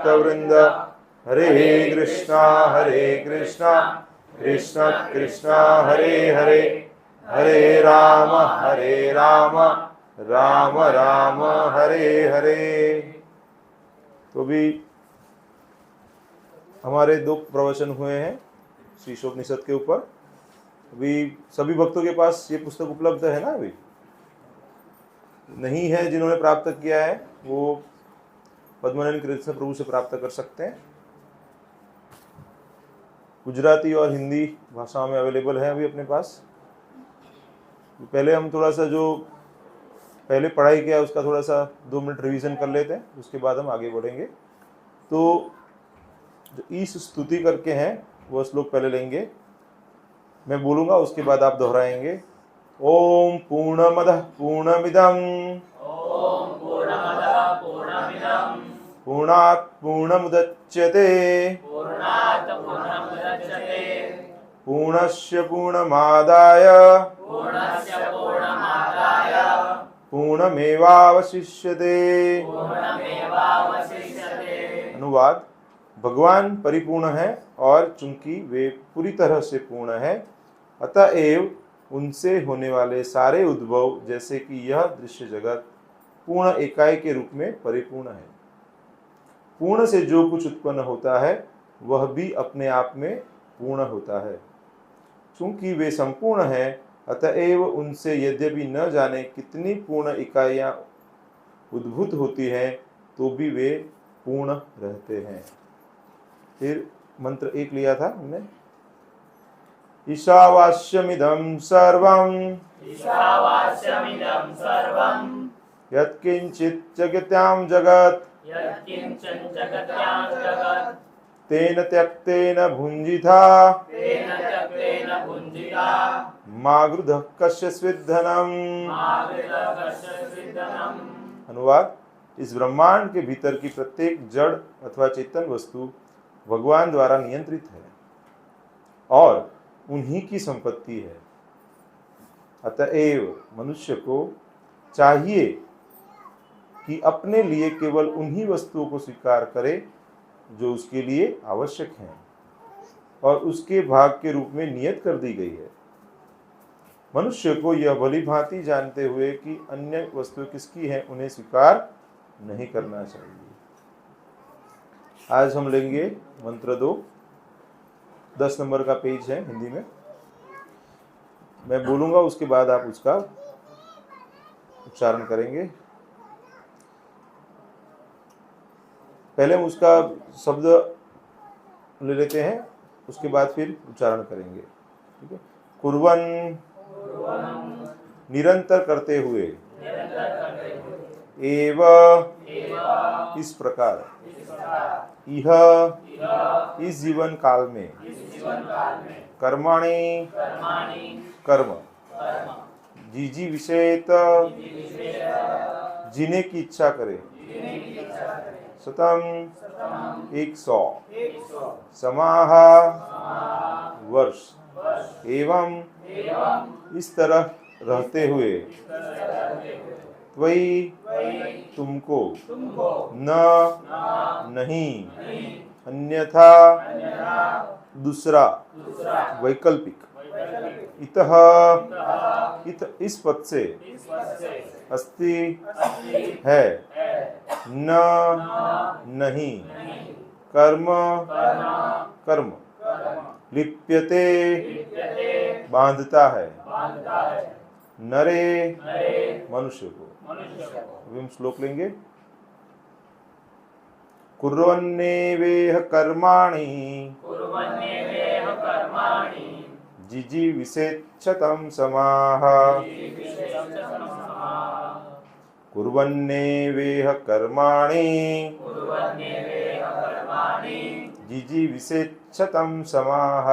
भक्तवृंद। हरे कृष्णा कृष्ण कृष्ण हरे हरे, हरे राम राम राम हरे हरे। तो भी हमारे 2 प्रवचन हुए हैं श्री ईशोपनिषद के ऊपर। अभी सभी भक्तों के पास ये पुस्तक उपलब्ध है ना? अभी नहीं है, जिन्होंने प्राप्त किया है वो पद्मनाभ कृष्ण प्रभु से प्राप्त कर सकते हैं। गुजराती और हिंदी भाषाओं में अवेलेबल है अभी अपने पास। पहले हम थोड़ा सा जो पहले पढ़ाई किया उसका थोड़ा सा 2 मिनट रिवीजन कर लेते हैं, उसके बाद हम आगे बढ़ेंगे। तो जो ईश स्तुति करके हैं वो श्लोक पहले लेंगे, मैं बोलूंगा उसके बाद आप दोहराएंगे। ओम पूर्णमदः पूर्णमिदं पूर्णात् पूर्णमुदच्यते पूर्णस्य पूर्णमादाय पूर्णमेवावशिष्यते। अनुवाद: भगवान परिपूर्ण है और चूंकि वे पूरी तरह से पूर्ण है, अतएव उनसे होने वाले सारे उद्भव जैसे कि यह दृश्य जगत पूर्ण इकाई के रूप में परिपूर्ण है। पूर्ण से जो कुछ उत्पन्न होता है वह भी अपने आप में पूर्ण होता है। चूंकि वे संपूर्ण है, अतएव उनसे यद्यपि न जाने कितनी पूर्ण इकाइयां उद्भूत होती हैं, तो भी वे पूर्ण रहते हैं। फिर मंत्र 1 लिया था हमने। ईशावास्यमिदं सर्वं यत्किंचित् जगत्यां जगत् तेन त्यक्तेन भुञ्जिता मा गृधः कस्यचिद्धनम्। अनुवाद: इस ब्रह्मांड के भीतर की प्रत्येक जड़ अथवा चेतन वस्तु भगवान द्वारा नियंत्रित है और उन्हीं की संपत्ति है। अतएव मनुष्य को चाहिए कि अपने लिए केवल उन्हीं वस्तुओं को स्वीकार करे जो उसके लिए आवश्यक हैं और उसके भाग के रूप में नियत कर दी गई है। मनुष्य को यह भली भांति जानते हुए कि अन्य वस्तु किसकी है, उन्हें स्वीकार नहीं करना चाहिए। आज हम लेंगे मंत्र 2, 10 नंबर का पेज है हिंदी में। मैं बोलूंगा उसके बाद आप उसका उच्चारण करेंगे। पहले हम उसका शब्द ले लेते हैं, उसके बाद फिर उच्चारण करेंगे। ठीक है। कुर्वन्, निरंतर करते हुए, एव, इस प्रकार, इह, इस जीवन काल में, कर्माणि, कर्म, जीजी विषेत, जीने की इच्छा करे, शतम, 100, समाह, वर्ष, एवं, इस तरह रहते हुए, त्वयि, तुमको, न, नहीं, अन्यथा, दूसरा, वैकल्पिक, इतः, इस पद से, अस्ति, है, न, नहीं, कर्म, कर्म, लिप्यते, बांधता है, नरे, मनुष्य को। अभी हम श्लोक लेंगे। कुर्वन्नेवेह कर्माणि जिजीविषेच्छतं समाः। कुर्वन्नेवेह कर्माणि जिजीविषेच्छतं समाः।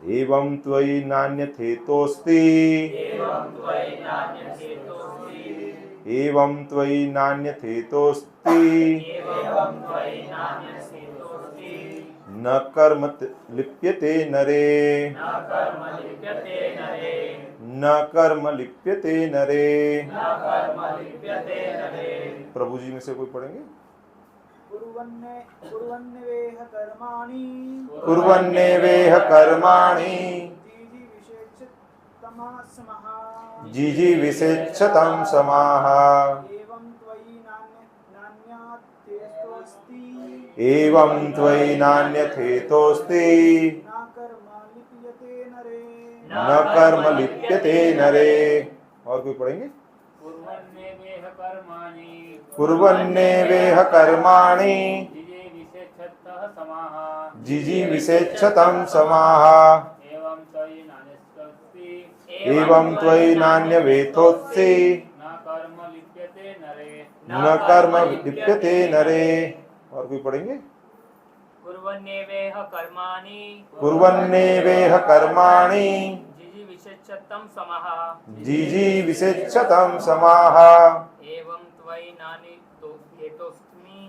एवं त्वयि नान्यथेतोऽस्ति, एवं त्वयि नान्यथेतोऽस्ति, न कर्म लिप्यते नरे, न कर्म लिप्यते नरे, प्रभु जी में से कोई पढ़ेंगे? कुर्वन्नेवेह कर्माणि कुर्वन्नेवेह कर्माणि जीजी विषेच्छतम समाः एवं त्वयि नान्यथेतोऽस्ति न कर्म लिप्यते नरे। और कोई पढ़ेंगे? कुर्वन्नेवेह कर्माणि जीजी विषेच्छतम समाः एवं त्वयि नान्यवेतोऽस्ति न कर्म लिप्यते नरे। और कोई पढ़ेंगे? कुर्वन्नेवेह कर्माणि कुर्वन्नेवेह कर्माणि जीजी विषेच्छतम समाः जीजी विषेच्छतम समाः एवं त्वयि नान्यथेतोऽस्मि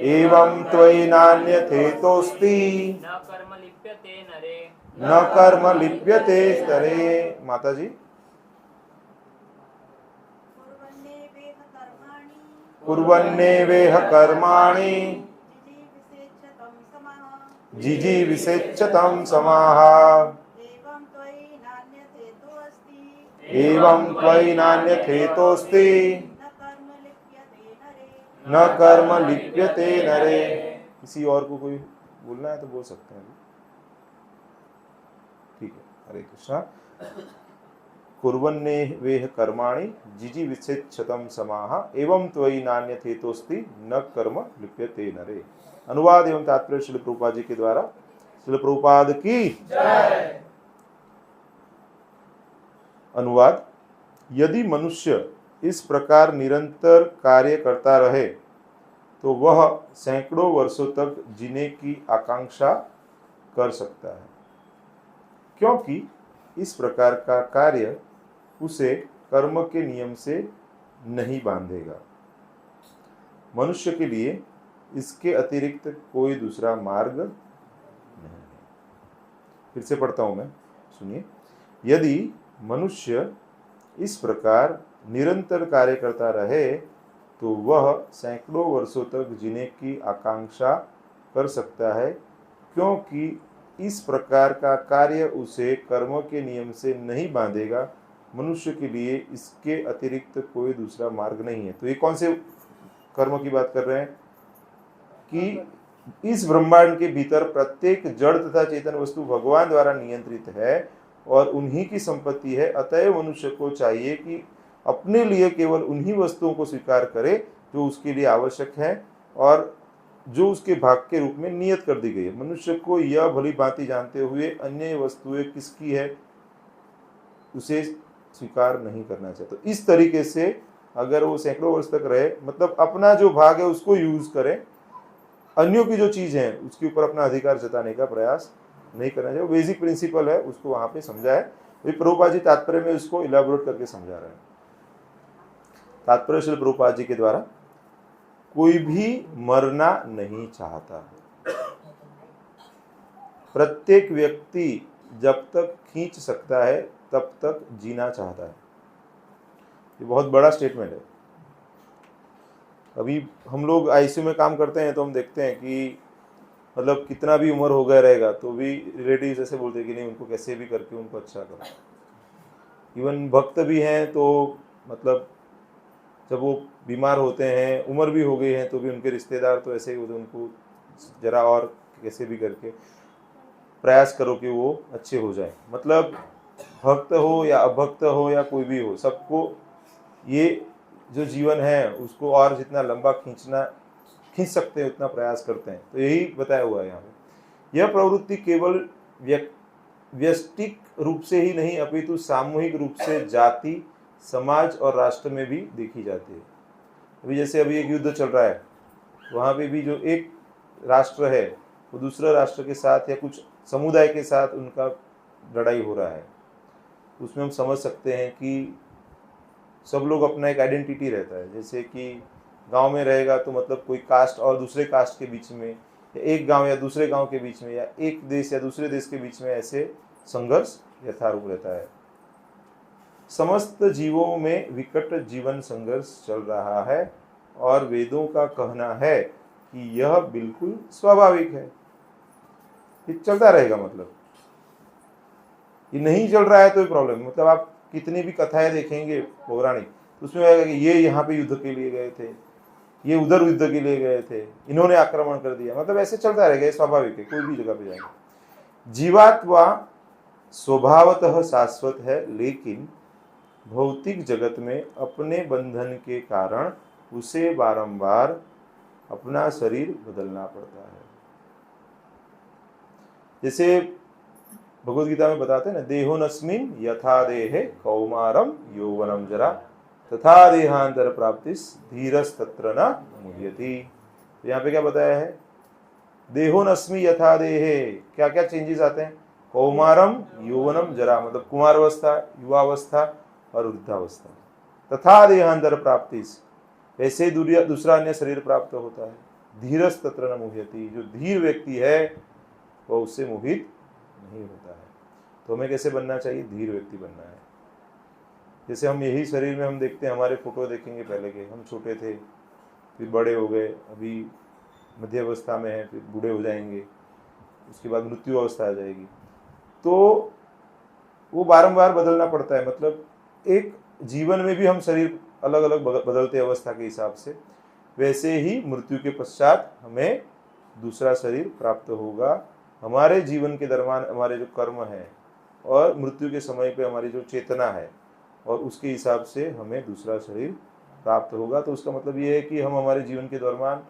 एवं त्वयि नान्यथेतोऽस्ति न कर्म लिप्यते नरे। न कर्म लिप्यते नरे। माता जी? कुर्वन्नेवेह कर्माणि जीजी विषेच्छतम समाः एवं त्वयि नान्यथेतोऽस्ति न कर्म लिप्यते नरे। किसी और को कोई बोलना है तो बोल सकते हैं, ठीक है। हरे कृष्णा। कुर्वन्नेवेह कर्माणि जीजी विषेच्छतम समाः एवं त्वयि नान्यथेतोऽस्ति न कर्म लिप्यते नरे। अनुवाद एवं तात्पर्य श्रील प्रभुपाद जी के द्वारा। श्रील प्रभुपाद की जय। अनुवाद: यदि मनुष्य इस प्रकार निरंतर कार्य करता रहे तो वह सैकड़ों वर्षों तक जीने की आकांक्षा कर सकता है, क्योंकि इस प्रकार का कार्य उसे कर्म के नियम से नहीं बांधेगा। मनुष्य के लिए इसके अतिरिक्त कोई दूसरा मार्ग नहीं है। फिर से पढ़ता हूं मैं, सुनिए। यदि मनुष्य इस प्रकार निरंतर कार्य करता रहे तो वह सैकड़ों वर्षों तक जीने की आकांक्षा कर सकता है, क्योंकि इस प्रकार का कार्य उसे कर्म के नियम से नहीं बांधेगा। मनुष्य के लिए इसके अतिरिक्त कोई दूसरा मार्ग नहीं है। तो ये कौन से कर्म की बात कर रहे हैं? कि इस ब्रह्मांड के भीतर प्रत्येक जड़ तथा चेतन वस्तु भगवान द्वारा नियंत्रित है और उन्हीं की संपत्ति है। अतएव मनुष्य को चाहिए कि अपने लिए केवल उन्हीं वस्तुओं को स्वीकार करे जो उसके लिए आवश्यक है और जो उसके भाग के रूप में नियत कर दी गई है। मनुष्य को यह भली भांति जानते हुए अन्य वस्तुएं किसकी है उसे स्वीकार नहीं करना चाहिए। तो इस तरीके से अगर वो सैकड़ों वर्ष तक रहे, मतलब अपना जो भाग है उसको यूज करें, अन्यों की जो चीज है उसके ऊपर अपना अधिकार जताने का प्रयास नहीं करना चाहिए। बेसिक प्रिंसिपल है, उसको वहां पे समझा है। प्रभुपाद जी तात्पर्य में उसको इलाबोरेट करके समझा रहे हैं। तात्पर्य श्री प्रभुपाद जी के द्वारा, कोई भी मरना नहीं चाहता। प्रत्येक व्यक्ति जब तक खींच सकता है तब तक जीना चाहता है। ये बहुत बड़ा स्टेटमेंट है। अभी हम लोग आईसीयू में काम करते हैं तो हम देखते हैं कि मतलब कितना भी उम्र हो गया रहेगा तो भी रिलेटिव्स ऐसे बोलते हैं कि नहीं, उनको कैसे भी करके उनको अच्छा करो। इवन भक्त भी हैं तो मतलब जब वो बीमार होते हैं, उम्र भी हो गई है, तो भी उनके रिश्तेदार तो ऐसे ही होते, उनको जरा और कैसे भी करके प्रयास करो कि वो अच्छे हो जाए। मतलब भक्त हो या अभक्त हो या कोई भी हो, सबको ये जो जीवन है उसको और जितना लंबा खींच सकते हैं उतना प्रयास करते हैं। तो यही बताया हुआ है यहाँ पे। यह प्रवृत्ति केवल व्यष्टिक रूप से ही नहीं अपितु सामूहिक रूप से जाति, समाज और राष्ट्र में भी देखी जाती है। अभी जैसे अभी एक युद्ध चल रहा है, वहाँ पे भी जो एक राष्ट्र है वो दूसरे राष्ट्र के साथ या कुछ समुदाय के साथ उनका लड़ाई हो रहा है। उसमें हम समझ सकते हैं कि सब लोग अपना एक आइडेंटिटी रहता है। जैसे कि गांव में रहेगा तो मतलब कोई कास्ट और दूसरे कास्ट के बीच में, या एक गांव या दूसरे गांव के बीच में, या एक देश या दूसरे देश के बीच में ऐसे संघर्ष यथारूप रहता है। समस्त जीवों में विकट जीवन संघर्ष चल रहा है और वेदों का कहना है कि यह बिल्कुल स्वाभाविक है। ये चलता रहेगा, मतलब ये नहीं चल रहा है तो प्रॉब्लम। मतलब आप कितनी भी कथाएं देखेंगे पौराणिक, तो उसमें आएगा कि ये यहाँ पे युद्ध के लिए गए थे, ये उधर युद्ध के लिए गए थे, इन्होंने आक्रमण कर दिया, मतलब ऐसे चलता रहेगा, ये स्वाभाविक है, कोई भी जगह पे जाएगा। जीवात्मा स्वभावतः शाश्वत है, लेकिन भौतिक जगत में अपने बंधन के कारण उसे बारंबार अपना शरीर बदलना पड़ता है। जैसे भगवद गीता में बताते हैं ना, देहोनस्मिन यथा देहे कौमारम यौवनम जरा तथा देहांतर प्राप्तिस धीरस्तत्र न मुह्यति। तो यहाँ पे क्या बताया है, देहोनस्मि यथा देहे, क्या क्या चेंजेस आते हैं, कौमारम यौवनम जरा, मतलब कुमारावस्था, युवावस्था और वृद्धावस्था, तथा देहांतर प्राप्तिस, ऐसे दूसरा अन्य शरीर प्राप्त होता है, धीरस्तत्र न मुह्यति, जो धीर व्यक्ति है वह उससे मोहित नहीं होता है। तो हमें कैसे बनना चाहिए, धीर व्यक्ति बनना है। जैसे हम यही शरीर में हम देखते हैं, हमारे फोटो देखेंगे पहले के, हम छोटे थे, फिर बड़े हो गए, अभी मध्य अवस्था में है, फिर बूढ़े हो जाएंगे, उसके बाद मृत्यु अवस्था आ जाएगी। तो वो बारंबार बदलना पड़ता है। मतलब एक जीवन में भी हम शरीर अलग अलग बदलते अवस्था के हिसाब से, वैसे ही मृत्यु के पश्चात हमें दूसरा शरीर प्राप्त होगा। हमारे जीवन के दरम्यान हमारे जो कर्म है और मृत्यु के समय पे हमारी जो चेतना है, और उसके हिसाब से हमें दूसरा शरीर प्राप्त होगा। तो उसका मतलब ये है कि हम हमारे जीवन के दरम्यान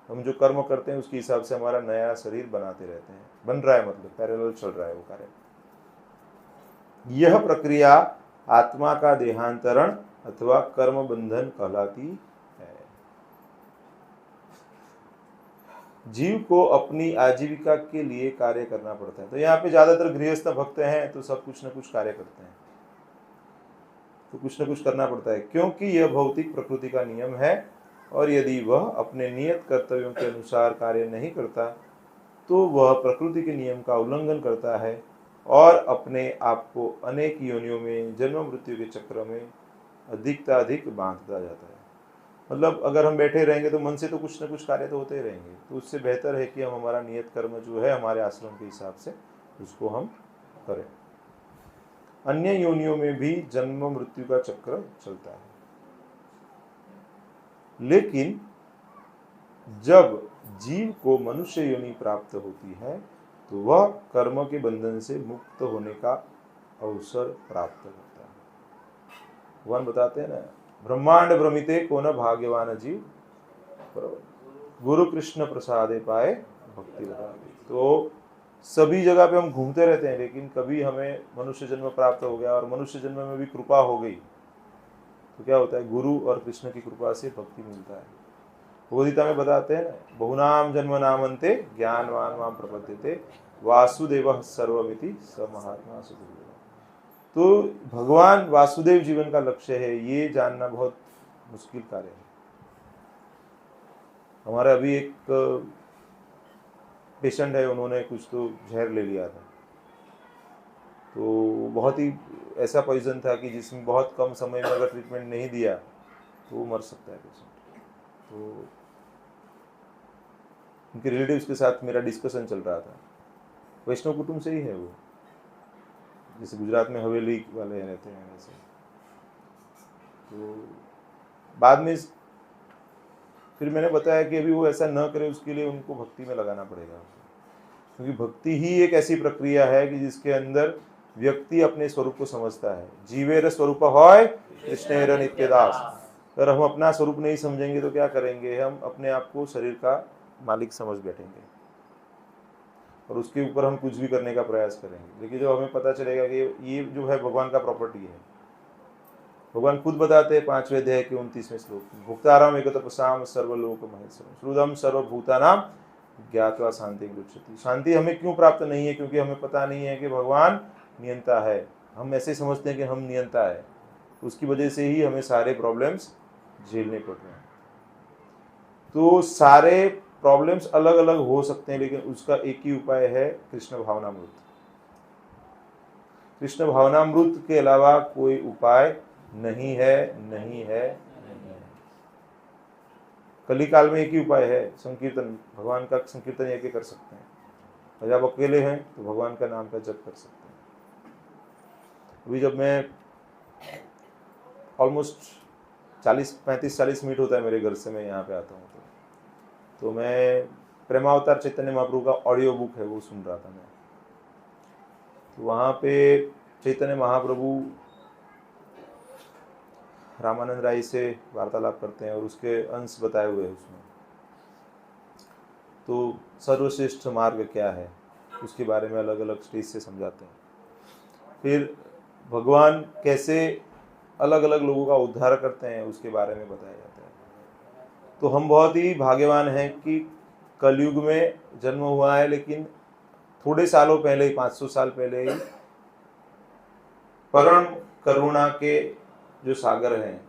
हम जो कर्म करते हैं उसके हिसाब से हमारा नया शरीर बनाते रहते हैं, बन रहा है, मतलब पैरेलल चल रहा है वो कार्य। यह प्रक्रिया आत्मा का देहांतरण अथवा कर्म बंधन कहलाती है। जीव को अपनी आजीविका के लिए कार्य करना पड़ता है। तो यहाँ पे ज्यादातर गृहस्थ भक्त हैं, तो सब कुछ न कुछ कार्य करते हैं, तो कुछ न कुछ करना पड़ता है, क्योंकि यह भौतिक प्रकृति का नियम है। और यदि वह अपने नियत कर्तव्यों के अनुसार कार्य नहीं करता तो वह प्रकृति के नियम का उल्लंघन करता है और अपने आप को अनेक योनियों में जन्म मृत्यु के चक्र में अधिक बांधता जाता है। मतलब अगर हम बैठे रहेंगे तो मन से तो कुछ न कुछ कार्य तो होते ही रहेंगे, तो उससे बेहतर है कि हम हमारा नियत कर्म जो है हमारे आश्रम के हिसाब से उसको हम करें। अन्य योनियों में भी जन्म मृत्यु का चक्र चलता है, लेकिन जब जीव को मनुष्य योनि प्राप्त होती है तो वह कर्म के बंधन से मुक्त होने का अवसर प्राप्त करता है। भगवान बताते हैं ना, ब्रह्मांड भ्रमिते को न भाग्यवान जीव, गुरु कृष्ण प्रसादे पाए भक्ति लगावे। तो सभी जगह पे हम घूमते रहते हैं, लेकिन कभी हमें मनुष्य जन्म प्राप्त हो गया और मनुष्य जन्म में भी कृपा हो गई तो क्या होता है, गुरु और कृष्ण की कृपा से भक्ति मिलता है। गीता में बताते हैं, बहुनाम जन्म नामन्ते ज्ञानवान माम प्रपद्यते वासुदेव सर्वमिति स महात्मा सुदुर्लभ। तो भगवान वासुदेव जीवन का लक्ष्य है, ये जानना बहुत मुश्किल कार्य है। हमारा अभी एक पेशेंट है, उन्होंने कुछ तो जहर ले लिया था, तो बहुत ही ऐसा पॉइजन था कि जिसमें बहुत कम समय में अगर ट्रीटमेंट नहीं दिया तो वो मर सकता है पेशेंट। तो उनके रिलेटिव्स के साथ मेरा डिस्कशन चल रहा था, वैष्णव कुटुंब से ही है वो, जैसे गुजरात में हवेली वाले रहते हैं वैसे। तो बाद में फिर मैंने बताया कि अभी वो ऐसा न करे, उसके लिए उनको भक्ति में लगाना पड़ेगा, क्योंकि भक्ति ही एक ऐसी प्रक्रिया है कि जिसके अंदर व्यक्ति अपने स्वरूप को समझता है। जीवेर स्वरूप होय कृष्णेर नित्यदास। अगर हम अपना स्वरूप नहीं समझेंगे तो क्या करेंगे, हम अपने आप को शरीर का मालिक समझ बैठेंगे और उसके ऊपर हम कुछ भी करने का प्रयास करेंगे। लेकिन जब हमें पता चलेगा कि ये जो है भगवान का प्रॉपर्टी है, भगवान खुद बताते हैं 5वें अध्याय के 29वें श्लोक, भुक्ताराम एक तपसाम सर्वलोक महेश्वरम श्रुदम सर्वभूतानाम ज्ञात्वा शांति गच्छति। शांति हमें क्यों प्राप्त नहीं है, क्योंकि हमें पता नहीं है कि भगवान नियंता है। हम ऐसे समझते हैं कि हम नियंता है, उसकी वजह से ही हमें सारे प्रॉब्लम्स झेलने पड़ रहे हैं। तो सारे प्रॉब्लम्स अलग अलग हो सकते हैं, लेकिन उसका एक ही उपाय है, कृष्ण भावनामृत। कृष्ण भावनामृत के अलावा कोई उपाय नहीं है, नहीं है, नहीं है। कली काल में एक ही उपाय है, संकीर्तन, भगवान का संकीर्तन एक कर सकते हैं। और जब अकेले हैं तो भगवान का नाम का जप कर सकते हैं। अभी जब मैं ऑलमोस्ट 35-40 मिनट होता है मेरे घर से, मैं यहाँ पे आता हूँ, तो मैं प्रेमावतार चैतन्य महाप्रभु का ऑडियो बुक है वो सुन रहा था मैं। तो वहाँ पे चैतन्य महाप्रभु रामानंद राय से वार्तालाप करते हैं और उसके अंश बताए हुए हैं उसमें। तो सर्वश्रेष्ठ मार्ग क्या है उसके बारे में अलग अलग स्टेज से समझाते हैं। फिर भगवान कैसे अलग अलग लोगों का उद्धार करते हैं उसके बारे में बताया जाता है। तो हम बहुत ही भाग्यवान हैं कि कलयुग में जन्म हुआ है, लेकिन थोड़े सालों पहले ही, 500 साल पहले ही, परम करुणा के जो सागर हैं,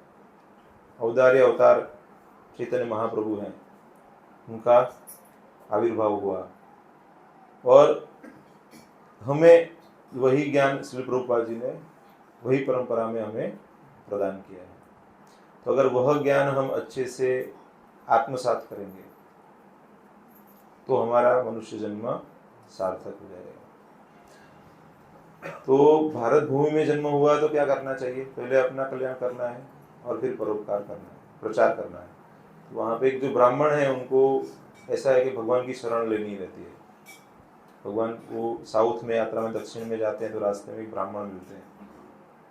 औदार्य अवतार चैतन्य महाप्रभु हैं, उनका आविर्भाव हुआ और हमें वही ज्ञान श्री प्रभुपाद जी ने वही परंपरा में हमें प्रदान किया है। तो अगर वह ज्ञान हम अच्छे से आत्मसात करेंगे तो हमारा मनुष्य जन्म सार्थक हो जाएगा। तो भारत भूमि में जन्म हुआ तो क्या करना चाहिए? पहले अपना कल्याण करना है और फिर परोपकार करना है, प्रचार करना है। तो वहाँ पे एक जो ब्राह्मण है उनको ऐसा है कि भगवान की शरण लेनी रहती है। भगवान वो साउथ में यात्रा में दक्षिण में जाते हैं तो रास्ते में एक ब्राह्मण मिलते हैं,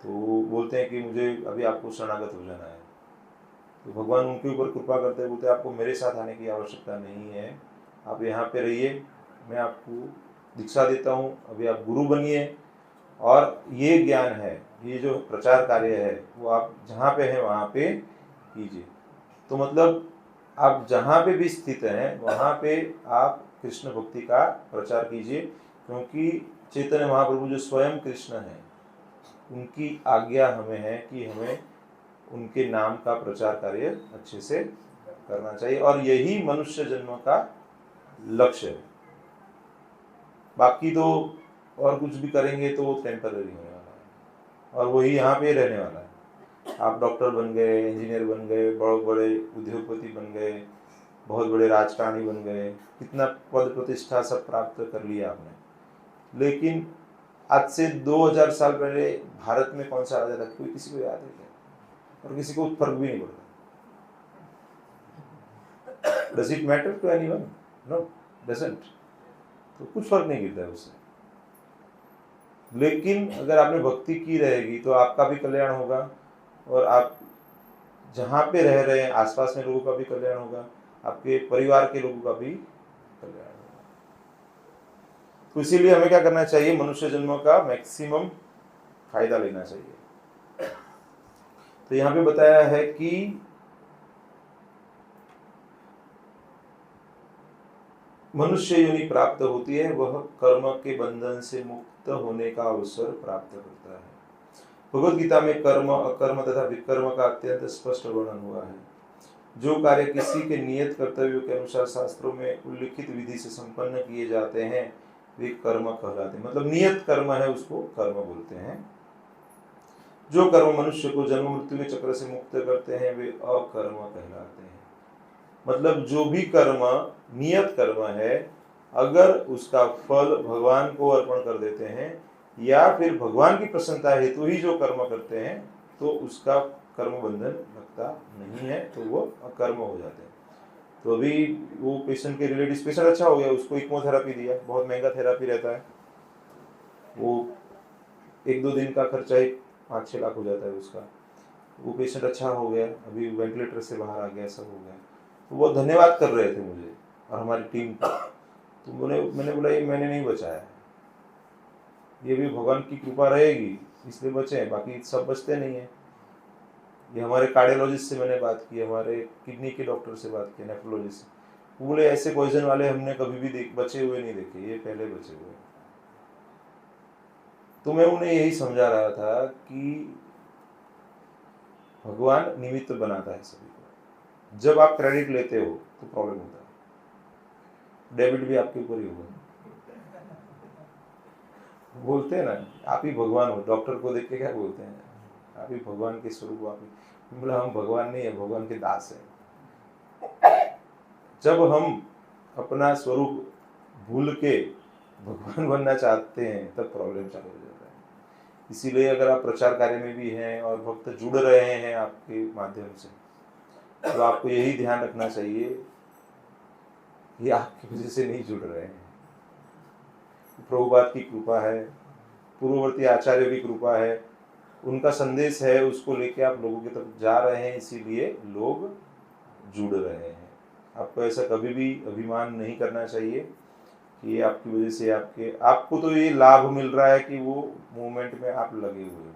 तो वो बोलते हैं कि मुझे अभी आपको शरणागत हो जाना है। तो भगवान उनके ऊपर कृपा करते हैं, बोलते हैं आपको मेरे साथ आने की आवश्यकता नहीं है, आप यहाँ पे रहिए, मैं आपको दीक्षा देता हूँ, अभी आप गुरु बनिए और ये ज्ञान है, ये जो प्रचार कार्य है वो आप जहाँ पे हैं वहाँ पे कीजिए। तो मतलब आप जहाँ पे भी स्थित हैं वहाँ पे आप कृष्ण भक्ति का प्रचार कीजिए, क्योंकि चैतन्य महाप्रभु जो स्वयं कृष्ण हैं उनकी आज्ञा हमें है कि हमें उनके नाम का प्रचार कार्य अच्छे से करना चाहिए और यही मनुष्य जन्म का लक्ष्य है। बाकी तो और कुछ भी करेंगे तो वो टेम्पररी होने वाला है और वही यहाँ पे रहने वाला है। आप डॉक्टर बन गए, इंजीनियर बन गए, बहुत बड़े उद्योगपति बन गए, बहुत बड़े राजकारणी बन गए, कितना पद प्रतिष्ठा सब प्राप्त कर लिया आपने, लेकिन आज से 2000 साल पहले भारत में कौन सा राजा था? कोई किसी को याद है क्या? और किसी को फर्क भी नहीं पड़ता। Does it matter to anyone? No, doesn't. तो कुछ फर्क नहीं गिरता है उससे। लेकिन अगर आपने भक्ति की रहेगी तो आपका भी कल्याण होगा और आप जहाँ पे रह रहे हैं आसपास में लोगों का भी कल्याण होगा, आपके परिवार के लोगों का भी कल्याण होगा। तो इसीलिए हमें क्या करना चाहिए? मनुष्य जन्म का मैक्सिमम फायदा लेना चाहिए। तो यहाँ पे बताया है कि मनुष्य योनि प्राप्त होती है, वह कर्म के बंधन से मुक्त होने का अवसर प्राप्त करता है। भगवद गीता में कर्म, अकर्म तथा विकर्म का अत्यंत स्पष्ट वर्णन हुआ है। जो कार्य किसी के नियत कर्तव्यों के अनुसार शास्त्रों में उल्लिखित विधि से संपन्न किए जाते हैं वे कर्म कहलाते हैं। मतलब नियत कर्म है उसको कर्म बोलते हैं। जो कर्म मनुष्य को जन्म मृत्यु के चक्र से मुक्त करते हैं वे अकर्म कहलाते हैं। मतलब जो भी कर्म नियत कर्म है, अगर उसका फल भगवान को अर्पण कर देते हैं या फिर भगवान की प्रसन्नता हेतु ही जो कर्म करते हैं तो उसका कर्म बंधन लगता नहीं है, तो वो अकर्म हो जाते हैं। तो अभी वो पेशेंट के रिलेटिव, पेशेंट अच्छा हो गया, उसको इक्मोथेरापी दिया, बहुत महंगा थेरापी रहता है, वो 1-2 दिन का खर्चा ही 5-6 लाख हो जाता है उसका। वो पेशेंट अच्छा हो गया, अभी वेंटिलेटर से बाहर आ गया, सब हो गया। तो वो धन्यवाद कर रहे थे मुझे और हमारी टीम को। तो मैंने बोला ये मैंने नहीं बचाया, ये भी भगवान की कृपा रहेगी इसलिए बचे हैं, बाकी सब बचते नहीं है। ये हमारे कार्डियोलॉजिस्ट से मैंने बात की, हमारे किडनी के डॉक्टर से बात की, नेफ्रोलॉजिस्ट से, वो बोले ऐसे पॉइजन वाले हमने कभी भी बचे हुए नहीं देखे, ये पहले बचे हुए। तो मैं उन्हें यही समझा रहा था कि भगवान निमित्त बनाता है सभी को। जब आप क्रेडिट लेते हो तो प्रॉब्लम होता है, डेबिट भी आपके ऊपर ही होगा। बोलते हैं ना आप ही भगवान हो, डॉक्टर को देख के क्या बोलते हैं? आप ही भगवान के स्वरूप, आप ही। बोला हम भगवान नहीं है, भगवान के दास है। जब हम अपना स्वरूप भूल के भगवान बनना चाहते हैं तब प्रॉब्लम चालू हो जाता है। इसीलिए अगर आप प्रचार कार्य में भी हैं और भक्त जुड़ रहे हैं आपके माध्यम से, तो आपको यही ध्यान रखना चाहिए कि आपकी वजह से नहीं जुड़ रहे हैं। प्रभुपाद की कृपा है, पूर्ववर्ती आचार्यों की कृपा है, उनका संदेश है, उसको लेके आप लोगों की तरफ जा रहे हैं, इसीलिए लोग जुड़ रहे हैं। आपको ऐसा कभी भी अभिमान नहीं करना चाहिए कि आपकी वजह से आपको तो ये लाभ मिल रहा है कि वो मूवमेंट में आप लगे हुए हो।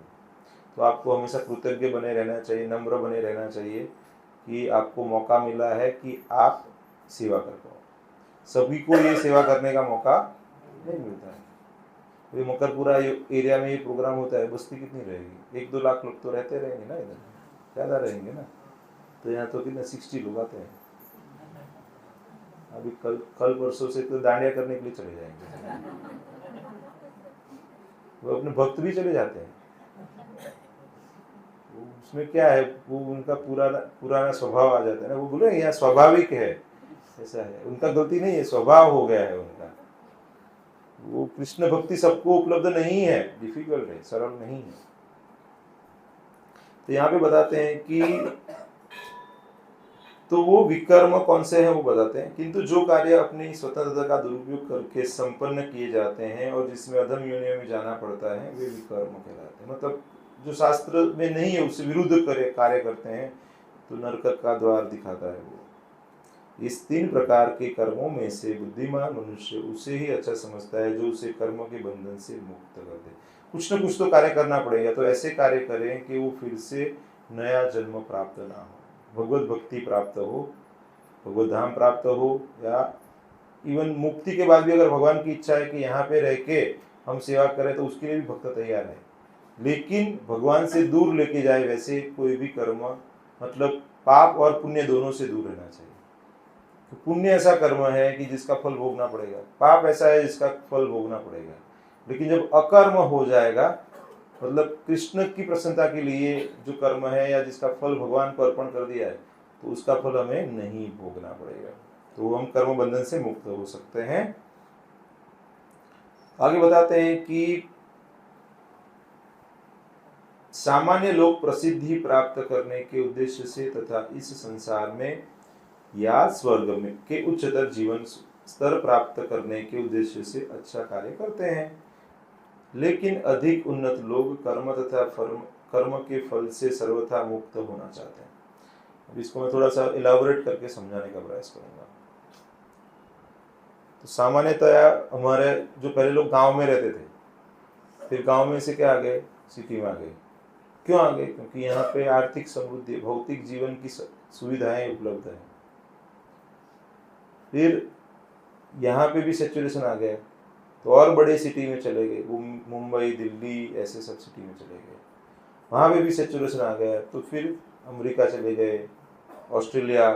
तो आपको हमेशा कृतज्ञ बने रहना चाहिए, नम्र बने रहना चाहिए कि आपको मौका मिला है कि आप सेवा कर पाओ। सभी को ये सेवा करने का मौका नहीं मिलता है। ये मकरपुरा एरिया में ये प्रोग्राम होता है, बस्ती कितनी रहेगी? 1-2 लाख लोग तो रहते रहेंगे ना, इधर ज़्यादा रहेंगे ना। तो यहाँ तो कितने 60 लोग आते हैं। अभी कल परसों से तो दांडिया करने के लिए चले जाएंगे, वो अपने भक्त भी चले जाते हैं। उसमें क्या है, वो उनका पुराना स्वभाव आ जाता है ना। वो बोले यहाँ स्वाभाविक है, ऐसा है, उनका गलती नहीं है, स्वभाव हो गया है उनका। वो कृष्ण भक्ति सबको उपलब्ध नहीं है, डिफिकल्ट है, सरल नहीं है। तो यहाँ पे बताते हैं कि तो वो विकर्म कौन से हैं वो बताते हैं। किंतु जो कार्य अपनी स्वतंत्रता का दुरुपयोग करके संपन्न किए जाते हैं और जिसमें अधम योनियों में जाना पड़ता है, वे विकर्म कहलाते हैं। मतलब जो शास्त्र में नहीं है उससे विरुद्ध कार्य करते हैं, तो नरक का द्वार दिखाता है वो। इस 3 प्रकार के कर्मों में से बुद्धिमान मनुष्य उसे ही अच्छा समझता है जो उसे कर्म के बंधन से मुक्त कर दे। कुछ न कुछ तो कार्य करना पड़ेगा, तो ऐसे कार्य करें कि वो फिर से नया जन्म प्राप्त ना हो, भगवत भक्ति प्राप्त हो, भगवत धाम प्राप्त हो, या इवन मुक्ति के बाद भी अगर भगवान की इच्छा है कि यहाँ पे रह के हम सेवा करें तो उसके लिए भी भक्त तैयार है, लेकिन भगवान से दूर लेके जाए वैसे कोई भी कर्म, मतलब पाप और पुण्य दोनों से दूर रहना चाहिए। तो पुण्य ऐसा कर्म है कि जिसका फल भोगना पड़ेगा, पाप ऐसा है जिसका फल भोगना पड़ेगा। लेकिन जब अकर्म हो जाएगा, मतलब कृष्ण की प्रसन्नता के लिए जो कर्म है या जिसका फल भगवान को अर्पण कर दिया है, तो उसका फल हमें नहीं भोगना पड़ेगा, तो हम कर्म बंधन से मुक्त हो सकते हैं। आगे बताते हैं कि सामान्य लोग प्रसिद्धि प्राप्त करने के उद्देश्य से तथा इस संसार में या स्वर्ग में के उच्चतर जीवन स्तर प्राप्त करने के उद्देश्य से अच्छा कार्य करते हैं, लेकिन अधिक उन्नत लोग कर्म तथा कर्म के फल से सर्वथा मुक्त होना चाहते हैं। अब इसको मैं थोड़ा सा इलाबोरेट करके समझाने का प्रयास करूंगा। तो सामान्यतया हमारे जो पहले लोग गांव में रहते थे, फिर गांव में से क्या आ गए, सिटी में आ गए। क्यों आ गए? क्योंकि यहाँ पे आर्थिक समृद्धि, भौतिक जीवन की सुविधाएं उपलब्ध है। फिर यहाँ पे भी सेचुरेशन आ गया, तो और बड़े सिटी में चले गए, वो मुंबई, दिल्ली, ऐसे सब सिटी में चले गए। वहाँ पे भी सेचुरेशन आ गया, तो फिर अमेरिका चले गए, ऑस्ट्रेलिया,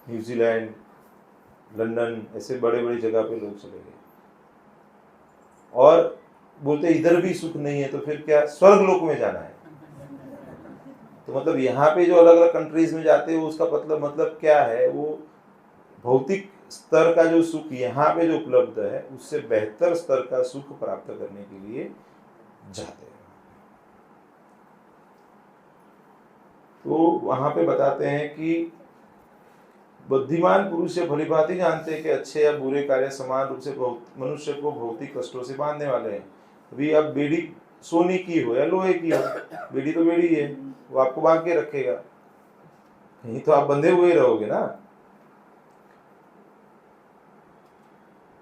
न्यूजीलैंड, लंदन, ऐसे बड़े बड़ी जगह पे लोग चले गए। और बोलते इधर भी सुख नहीं है, तो फिर क्या, स्वर्ग लोक में जाना है। तो मतलब यहाँ पे जो अलग अलग कंट्रीज में जाते हैं, उसका मतलब क्या है, वो भौतिक स्तर का जो सुख यहाँ पे जो उपलब्ध है, उससे बेहतर स्तर का सुख प्राप्त करने के लिए जाते हैं। तो वहां पे बताते हैं कि बुद्धिमान पुरुष भलीभांति जानते हैं कि अच्छे या बुरे कार्य समान रूप से मनुष्य को भौतिक कष्टों से बांधने वाले हैं। अभी अब बेड़ी सोने की हो या लोहे की हो, बेड़ी तो बेड़ी है, वो आपको बांध के रखेगा, नहीं तो आप बंधे हुए रहोगे ना।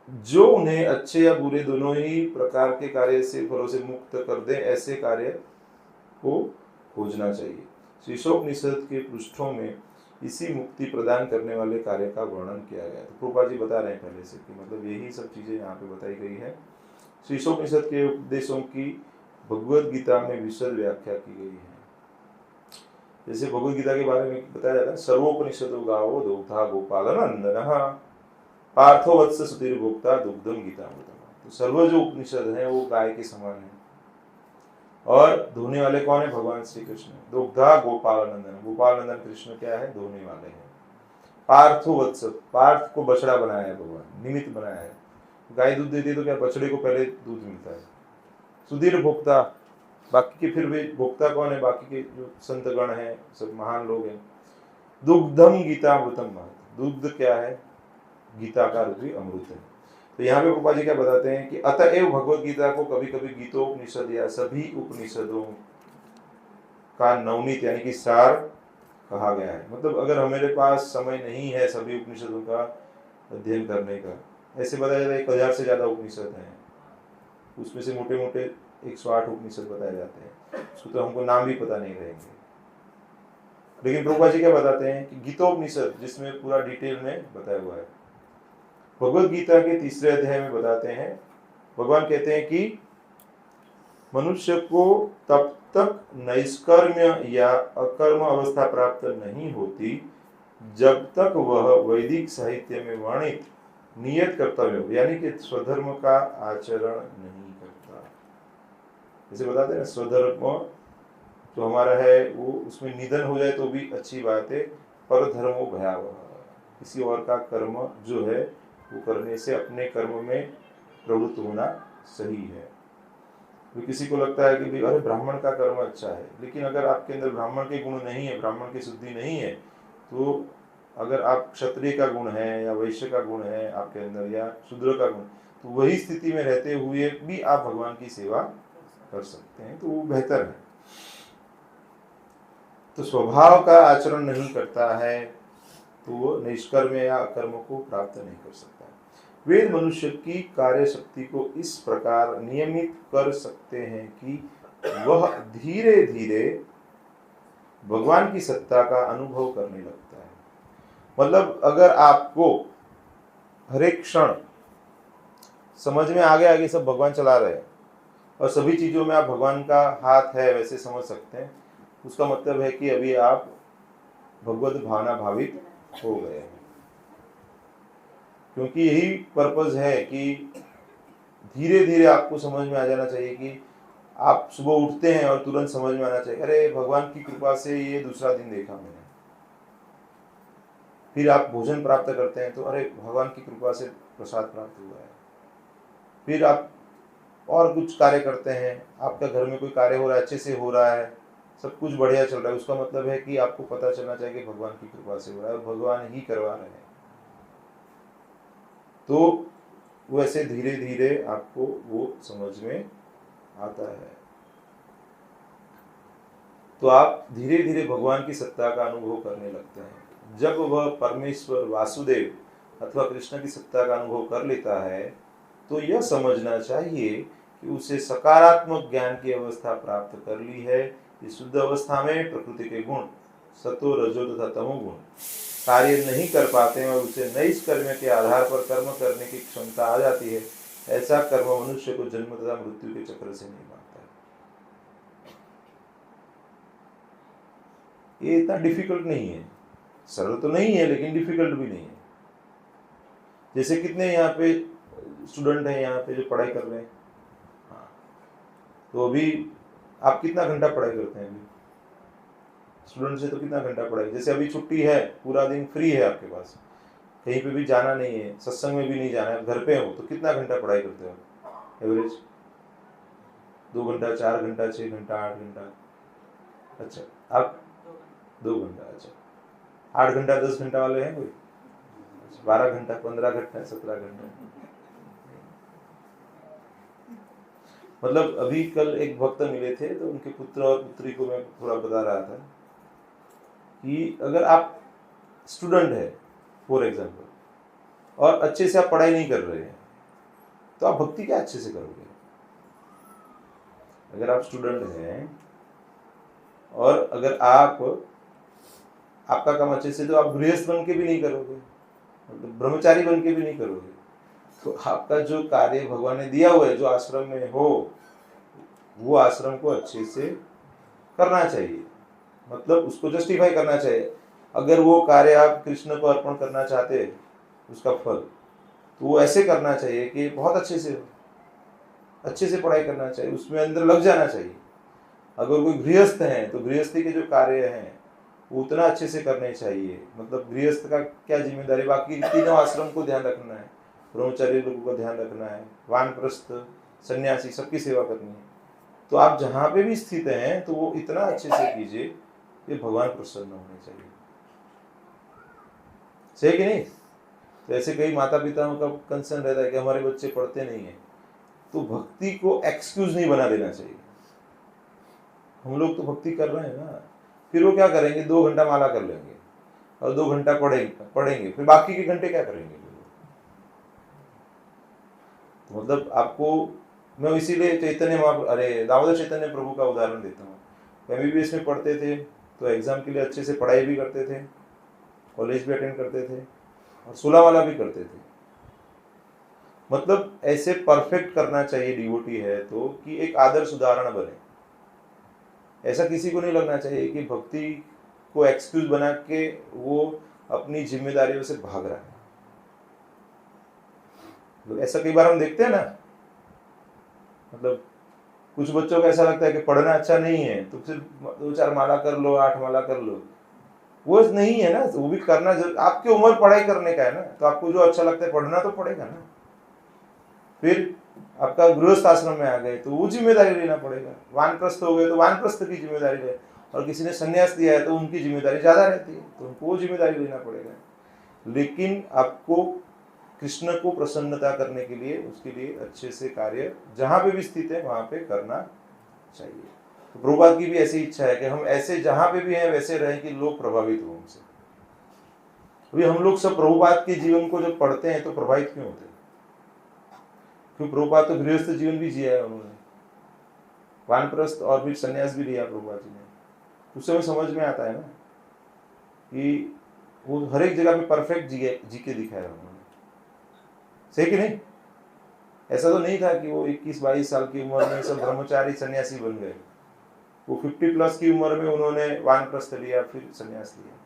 जो उन्हें अच्छे या बुरे दोनों ही प्रकार के कार्य से फलों से मुक्त कर दे, ऐसे कार्य को खोजना चाहिए। शीर्षोपनिषद के पृष्ठों में इसी मुक्ति प्रदान करने वाले कार्य का वर्णन किया गया। तो प्रभुपाद जी बता रहे हैं पहले से कि मतलब यही सब चीजें यहाँ पे बताई गई है। शीर्षोपनिषद के उपदेशों की भगवद गीता में विशद व्याख्या की गई है। जैसे भगवद गीता के बारे में बताया जाता है, सर्वोपनिषदो गावो दुग्धा गोपालनंदनः पार्थो वत्स सुधीर्भोक्ता दुग्धम गीतामृतम्। तो सर्व जो उपनिषद है वो गाय के समान है, और धोने वाले कौन है? भगवान श्री कृष्ण। दुग्धा गोपाल नंदन, गोपाल नंदन कृष्ण क्या है? धोने वाले हैं। पार्थो वत्स, पार्थ को बछड़ा बनाया है भगवान, निमित्त बनाया है। गाय दूध देती है तो क्या बछड़े को पहले दूध मिलता है। सुधीर भोक्ता, बाकी के फिर भी भोक्ता कौन है, बाकी के जो संत गण हैं, सब महान लोग हैं। दुग्धम गीतामृतम महत, दुग्ध क्या है, गीता का रूपी अमृत है। तो यहाँ पे गोपाल जी क्या बताते हैं कि अतएव भगवत गीता को कभी कभी गीतोपनिषद या सभी उपनिषदों का नवनीत यानी कि सार कहा गया है। मतलब अगर हमारे पास समय नहीं है सभी उपनिषदों का अध्ययन करने का, ऐसे बताया जाता है 1000 से ज्यादा उपनिषद हैं, उसमें से मोटे मोटे 108 उपनिषद बताए जाते हैं, उसको तो हमको नाम भी पता नहीं रहेंगे। लेकिन प्रभुपाद जी क्या बताते हैं कि गीतोपनिषद जिसमें पूरा डिटेल में बताया हुआ है, भगवत गीता के 3रे अध्याय में बताते हैं, भगवान कहते हैं कि मनुष्य को तब तक नैष्कर्म्य या अकर्म अवस्था प्राप्त नहीं होती जब तक वह वैदिक साहित्य में वर्णित नियत कर्तव्य यानी कि स्वधर्म का आचरण नहीं करता। जैसे बताते हैं स्वधर्म जो हमारा है वो उसमें निधन हो जाए तो भी अच्छी बात है, पर धर्मो भयावह, किसी और का कर्म जो है वो करने से अपने कर्म में प्रवृत्त होना सही है। तो किसी को लगता है कि अरे ब्राह्मण का कर्म अच्छा है, लेकिन अगर आपके अंदर ब्राह्मण के गुण नहीं है, ब्राह्मण की शुद्धि नहीं है, तो अगर आप क्षत्रिय का गुण है या वैश्य का गुण है आपके अंदर या शूद्र का गुण, तो वही स्थिति में रहते हुए भी आप भगवान की सेवा कर सकते हैं, तो वो बेहतर है। तो स्वभाव का आचरण नहीं करता है तो वो निष्कर्म या अकर्म को प्राप्त नहीं कर सकता। वेद मनुष्य की कार्य शक्ति को इस प्रकार नियमित कर सकते हैं कि वह धीरे धीरे भगवान की सत्ता का अनुभव करने लगता है। मतलब अगर आपको हर एक क्षण समझ में आगे आगे सब भगवान चला रहे हैं और सभी चीजों में आप भगवान का हाथ है वैसे समझ सकते हैं, उसका मतलब है कि अभी आप भगवत भावना भावित हो गए हैं। क्योंकि यही पर्पज है कि धीरे धीरे आपको समझ में आ जाना चाहिए कि आप सुबह उठते हैं और तुरंत समझ में आना चाहिए अरे भगवान की कृपा से ये दूसरा दिन देखा मैंने। फिर आप भोजन प्राप्त करते हैं तो अरे भगवान की कृपा से प्रसाद प्राप्त हुआ है। फिर आप और कुछ कार्य करते हैं, आपका घर में कोई कार्य हो रहा है, अच्छे से हो रहा है, सब कुछ बढ़िया चल रहा है, उसका मतलब है कि आपको पता चलना चाहिए कि भगवान की कृपा से हो रहा है और भगवान ही करवा रहे हैं। तो वैसे धीरे धीरे आपको वो समझ में आता है, तो आप धीरे धीरे भगवान की सत्ता का अनुभव करने लगते हैं। जब वह परमेश्वर वासुदेव अथवा कृष्ण की सत्ता का अनुभव कर लेता है तो यह समझना चाहिए कि उसे सकारात्मक ज्ञान की अवस्था प्राप्त कर ली है। इस शुद्ध अवस्था में प्रकृति के गुण सतो रजो तथा तमो गुण कार्य नहीं कर पाते हैं और उसे नैष्कर्म्य के आधार पर कर्म करने की क्षमता आ जाती है। ऐसा कर्म मनुष्य को जन्म तथा मृत्यु के चक्र से नहीं मारता है। ये इतना डिफिकल्ट नहीं है, सरल तो नहीं है लेकिन डिफिकल्ट भी नहीं है। जैसे कितने यहाँ पे स्टूडेंट हैं यहाँ पे जो पढ़ाई कर रहे हैं, हाँ, तो अभी आप कितना घंटा पढ़ाई करते हैं? अभी स्टूडेंट से तो कितना घंटा पढ़ाई, जैसे अभी छुट्टी है, पूरा दिन फ्री है आपके पास, कहीं पे भी जाना नहीं है, सत्संग में भी नहीं जाना है, घर पे हो, तो कितना घंटा पढ़ाई करते हो एवरेज? 2 घंटा, 4 घंटा, 6 घंटा, 8 घंटा? अच्छा, आप 2 घंटा। अच्छा, 8 घंटा 10 घंटा वाले हैं कोई? 12 घंटा, 15 घंटा, 17 घंटा? मतलब अभी कल एक भक्त मिले थे तो उनके पुत्र और पुत्री को मैं थोड़ा बता रहा था कि अगर आप स्टूडेंट है फॉर एग्जाम्पल और अच्छे से आप पढ़ाई नहीं कर रहे हैं तो आप भक्ति क्या अच्छे से करोगे? अगर आप स्टूडेंट हैं और अगर आपका काम अच्छे से, तो आप गृहस्थ बन के भी नहीं करोगे, मतलब ब्रह्मचारी बन के भी नहीं करोगे। तो आपका जो कार्य भगवान ने दिया हुआ है, जो आश्रम में हो, वो आश्रम को अच्छे से करना चाहिए, मतलब उसको जस्टिफाई करना चाहिए। अगर वो कार्य आप कृष्ण को अर्पण करना चाहते हैं, उसका फल, तो वो ऐसे करना चाहिए कि बहुत अच्छे से पढ़ाई करना चाहिए, उसमें अंदर लग जाना चाहिए। अगर कोई गृहस्थ है तो गृहस्थी के जो कार्य हैं वो उतना अच्छे से करने चाहिए। मतलब गृहस्थ का क्या जिम्मेदारी, बाकी तीनों आश्रम को ध्यान रखना है, ब्रह्मचारी लोगों का ध्यान रखना है, वानप्रस्थ, सन्यासी, सबकी सेवा करनी है। तो आप जहाँ पे भी स्थित हैं तो वो इतना अच्छे से कीजिए कि भगवान प्रसन्न होने चाहिए। सही कि नहीं? तो ऐसे कई माता पिताओं का कंसर्न रहता है कि हमारे बच्चे पढ़ते नहीं है, तो भक्ति को एक्सक्यूज नहीं बना देना चाहिए। हम लोग तो भक्ति कर रहे हैं ना, फिर वो क्या करेंगे, 2 घंटा माला कर लेंगे और 2 घंटा पढ़ेंगे, फिर बाकी के घंटे क्या करेंगे? तो मतलब आपको मैं इसीलिए दामोदर चैतन्य प्रभु का उदाहरण देता हूँ। MBBS में पढ़ते थे तो एग्जाम के लिए अच्छे से पढ़ाई भी करते थे, कॉलेज भी अटेंड करते थे और 16 वाला भी करते थे। मतलब ऐसे परफेक्ट करना चाहिए डिवोटी है तो कि एक आदर्श उदाहरण बने। ऐसा किसी को नहीं लगना चाहिए कि भक्ति को एक्सक्यूज बना के वो अपनी जिम्मेदारियों से भाग रहा है। तो ऐसा कई बार हम देखते हैं ना, मतलब कुछ बच्चों को ऐसा लगता है कि पढ़ना अच्छा नहीं है तो फिर 2-4 माला कर लो, 8 माला कर लो। वो नहीं है ना, वो भी करना आपकी उम्र पढ़ाई करने का है ना, तो आपको जो अच्छा लगता है पढ़ना तो पड़ेगा ना। फिर आपका गृहस्थ आश्रम में आ गए तो वो जिम्मेदारी लेना पड़ेगा, वानप्रस्थ हो गए तो वानप्रस्थ की जिम्मेदारी ले, और किसी ने संन्यास दिया है तो उनकी जिम्मेदारी ज्यादा रहती है, तो उनको वो जिम्मेदारी लेना पड़ेगा। लेकिन आपको कृष्ण को प्रसन्नता करने के लिए, उसके लिए अच्छे से कार्य जहां पे भी स्थित है वहां पे करना चाहिए। तो प्रभुपाद की भी ऐसी इच्छा है कि हम ऐसे जहां पे भी हैं वैसे रहें कि लोग प्रभावित हो हमसे। अभी हम लोग सब प्रभुपाद के जीवन को जब पढ़ते हैं तो प्रभावित क्यों होते हैं? क्योंकि प्रभुपाद तो गृहस्थ जीवन भी जिया है उन्होंने, वानप्रस्थ और फिर संन्यास भी लिया प्रभुपाद जी ने। उस समय समझ में आता है ना कि वो हर एक जगह पे परफेक्ट जी के दिखाया उन्होंने। सही कि नहीं? ऐसा तो नहीं था कि वो 21-22 साल की उम्र में सब ब्रह्मचारी सन्यासी बन गए। वो 50+ की उम्र में उन्होंने वानप्रस्थ लिया, फिर सन्यास लिया,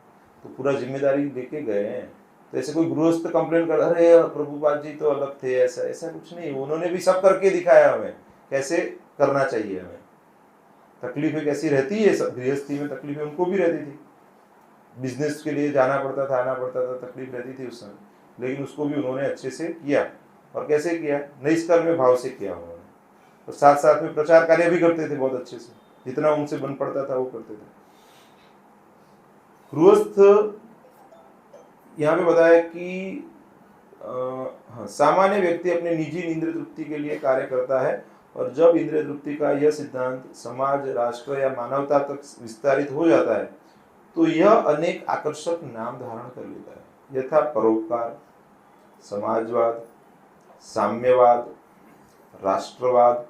तो पूरा जिम्मेदारी लेके गए हैं। तो ऐसे कोई गृहस्थ कंप्लेन कर अरे प्रभुपाद जी तो अलग थे, ऐसा कुछ नहीं। उन्होंने भी सब करके दिखाया हमें कैसे करना चाहिए। हमें तकलीफें कैसी रहती है, गृहस्थी में तकलीफें उनको भी रहती थी, बिजनेस के लिए जाना पड़ता था, आना पड़ता था, तकलीफ रहती थी उस समय, लेकिन उसको भी उन्होंने अच्छे से किया। और कैसे किया? निष्कर्म भाव से किया उन्होंने, और साथ साथ में प्रचार कार्य भी करते थे बहुत अच्छे से, जितना उनसे बन पड़ता था वो करते थे। गृहस्थ यहाँ पे बताया कि सामान्य व्यक्ति अपने निजी इंद्रिय तृप्ति के लिए कार्य करता है, और जब इंद्रिय तृप्ति का यह सिद्धांत समाज, राष्ट्र या मानवता तक विस्तारित हो जाता है तो यह अनेक आकर्षक नाम धारण कर लेता है, यथा परोपकार, समाजवाद, साम्यवाद, राष्ट्रवाद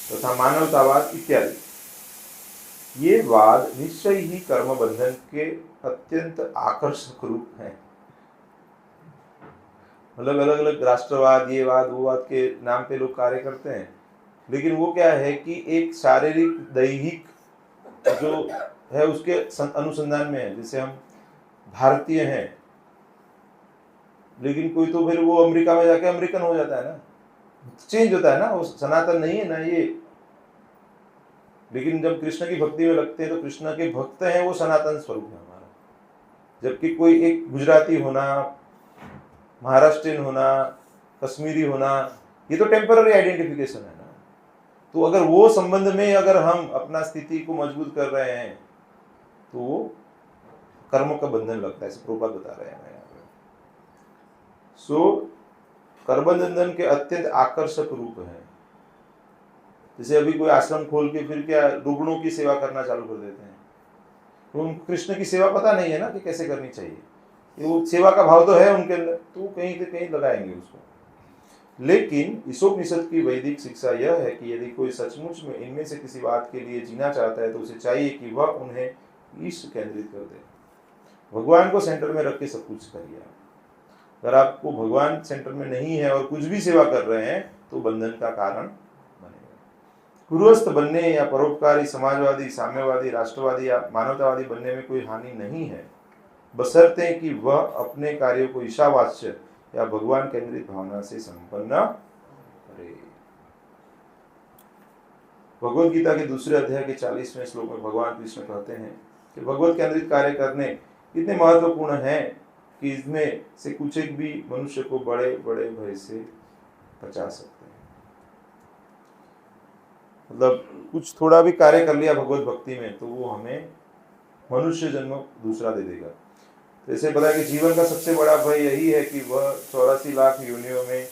तथा मानवतावाद इत्यादि। ये वाद निश्चय ही कर्म बंधन के अत्यंत आकर्षक रूप हैं। मतलब अलग अलग राष्ट्रवाद, ये वाद, वो वाद के नाम पे लोग कार्य करते हैं, लेकिन वो क्या है कि एक शारीरिक दैहिक जो है उसके अनुसंधान में है। जैसे हम भारतीय हैं, लेकिन कोई तो फिर वो अमेरिका में जाके अमेरिकन हो जाता है ना, चेंज होता है ना, वो सनातन नहीं है ना ये। लेकिन जब कृष्ण की भक्ति में लगते हैं तो कृष्ण के भक्त हैं, वो सनातन स्वरूप है हमारा। जबकि कोई एक गुजराती होना, महाराष्ट्रियन होना, कश्मीरी होना, ये तो टेम्पररी आइडेंटिफिकेशन है ना। तो अगर वो संबंध में अगर हम अपना स्थिति को मजबूत कर रहे हैं तो वो कर्म का बंधन लगता है, ऐसे प्रभुपाद बता रहे हैं यहाँ पे। सो कर्मबंधन के अत्यंत आकर्षक रूप है। जैसे अभी कोई आश्रम खोल के फिर क्या रुग्णों की सेवा करना चालू कर देते हैं, तो कृष्ण की सेवा पता नहीं है ना कि कैसे करनी चाहिए। वो सेवा का भाव तो है उनके अंदर, तो कहीं से कहीं लगाएंगे उसको। लेकिन ईशोपनिषद की वैदिक शिक्षा यह है कि यदि कोई सचमुच में इनमें से किसी बात के लिए जीना चाहता है तो उसे चाहिए कि वह उन्हें ईश केंद्रित कर दे। भगवान को सेंटर में रख के सब कुछ करिए। अगर आपको भगवान सेंटर में नहीं है और कुछ भी सेवा कर रहे हैं तो बंधन का कारण बनेगा। गृहस्थ बनने या परोपकारी, समाजवादी, साम्यवादी, राष्ट्रवादी या मानवतावादी बनने में कोई हानि नहीं है, बशर्ते कि वह अपने कार्यों को ईशावास्य या भगवान केंद्रित भावना से संपन्न करे। भगवद गीता के दूसरे अध्याय के 40वें श्लोक में भगवान कृष्ण कहते हैं कि भगवत केंद्रित कार्य करने इतने महत्वपूर्ण हैं कि इसमें से कुछ एक भी मनुष्य को बड़े बड़े भय से बचा सकते हैं। मतलब कुछ थोड़ा भी कार्य कर लिया भगवत भक्ति में तो वो हमें मनुष्य जन्म दूसरा दे देगा। तो ऐसे पता है कि जीवन का सबसे बड़ा भय यही है कि वह 84 लाख योनियों में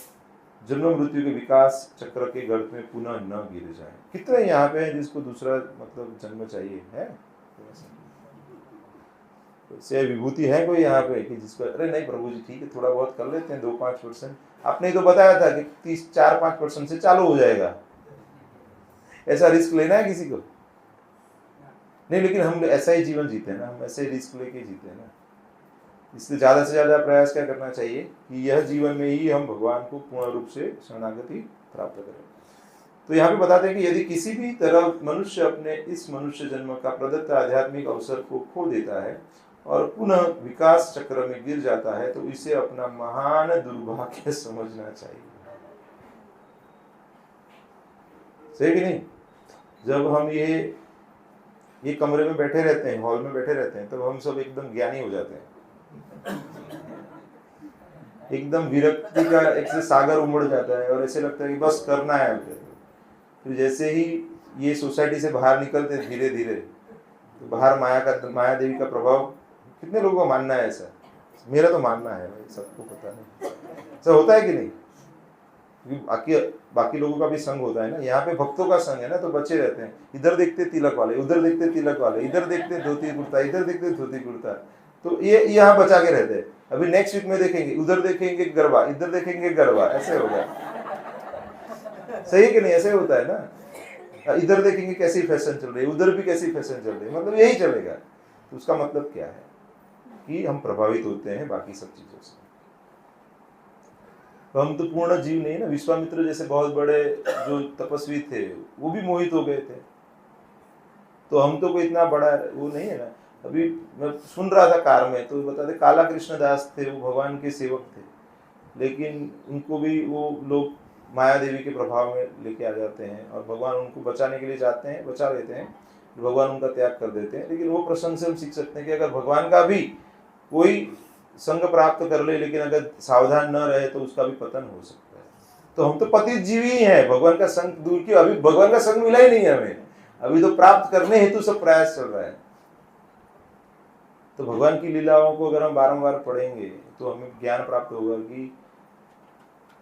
जन्म मृत्यु के विकास चक्र के गर्त में पुनः न गिर जाए। कितने यहाँ पे हैं जिसको दूसरा मतलब जन्म चाहिए है? से विभूति है कोई यहाँ पे कि जिसको अरे नहीं प्रभु जी ठीक है थोड़ा बहुत कर लेते हैं 2-5%। आपने तो बताया था कि 30-4-5% से चालू हो जाएगा। ऐसा रिस्क लेना है किसी को? नहीं, लेकिन हम ऐसा ही जीवन जीते हैं ना, हम ऐसे रिस्क लेके जीते हैं ना। इसलिए ज्यादा से ज्यादा प्रयास क्या करना चाहिए कि यह जीवन में ही हम भगवान को पूर्ण रूप से शरणागति प्राप्त करें। तो यहाँ पे बताते हैं कि यदि किसी भी तरह मनुष्य अपने इस मनुष्य जन्म का प्रदत्त आध्यात्मिक अवसर को खो देता है और पुनः विकास चक्र में गिर जाता है तो इसे अपना महान दुर्भाग्य समझना चाहिए। सही कि नहीं? जब हम ये कमरे में बैठे रहते हैं, हॉल में बैठे रहते हैं, तब हम सब एकदम ज्ञानी हो जाते हैं, एकदम विरक्ति का एक से सागर उमड़ जाता है और ऐसे लगता है कि बस करना है। फिर जैसे ही ये सोसाइटी से बाहर निकलते हैं धीरे धीरे तो बाहर माया देवी का प्रभाव, कितने लोगों का मानना है ऐसा? मेरा तो मानना है भाई, सबको पता नहीं ऐसा होता है कि नहीं? बाकी लोगों का भी संग होता है ना, यहाँ पे भक्तों का संग है ना तो बचे रहते हैं। इधर देखते तिलक वाले, उधर देखते तिलक वाले, इधर देखते धोती कुर्ता, इधर देखते धोती कुर्ता, तो ये यहाँ बचा के रहते हैं। अभी नेक्स्ट वीक में देखेंगे, उधर देखेंगे गरबा, इधर देखेंगे गरबा, ऐसे होगा। सही कि नहीं? ऐसे होता है ना। इधर देखेंगे कैसी फैशन चल रही है, उधर भी कैसी फैशन चल रही है, मतलब यही चलेगा। तो उसका मतलब क्या है कि हम प्रभावित होते हैं बाकी सब चीजों से। तो हम तो पूर्ण जीव नहीं ना। विश्वामित्र जैसे बहुत बड़े जो तपस्वी थे वो भी मोहित हो गए थे, तो हम तो कोई इतना बड़ा वो नहीं है ना। अभी मैं सुन रहा था कार में तो बताते काला कृष्ण दास थे, वो भगवान के सेवक थे, लेकिन उनको भी वो लोग माया देवी के प्रभाव में लेके आ जाते हैं और भगवान उनको बचाने के लिए जाते हैं, बचा लेते हैं, भगवान उनका त्याग कर देते हैं। लेकिन वो प्रसंग से हम सीख सकते हैं कि अगर भगवान का भी कोई संग प्राप्त कर ले लेकिन अगर सावधान न रहे तो उसका भी पतन हो सकता है। तो हम तो पतित जीवी ही हैं, भगवान का संग दूर की, अभी भगवान का संग मिला ही नहीं है हमें, अभी तो प्राप्त करने हेतु सब प्रयास चल रहा है। तो भगवान की लीलाओं को अगर हम बारंबार पढ़ेंगे तो हमें ज्ञान प्राप्त होगा कि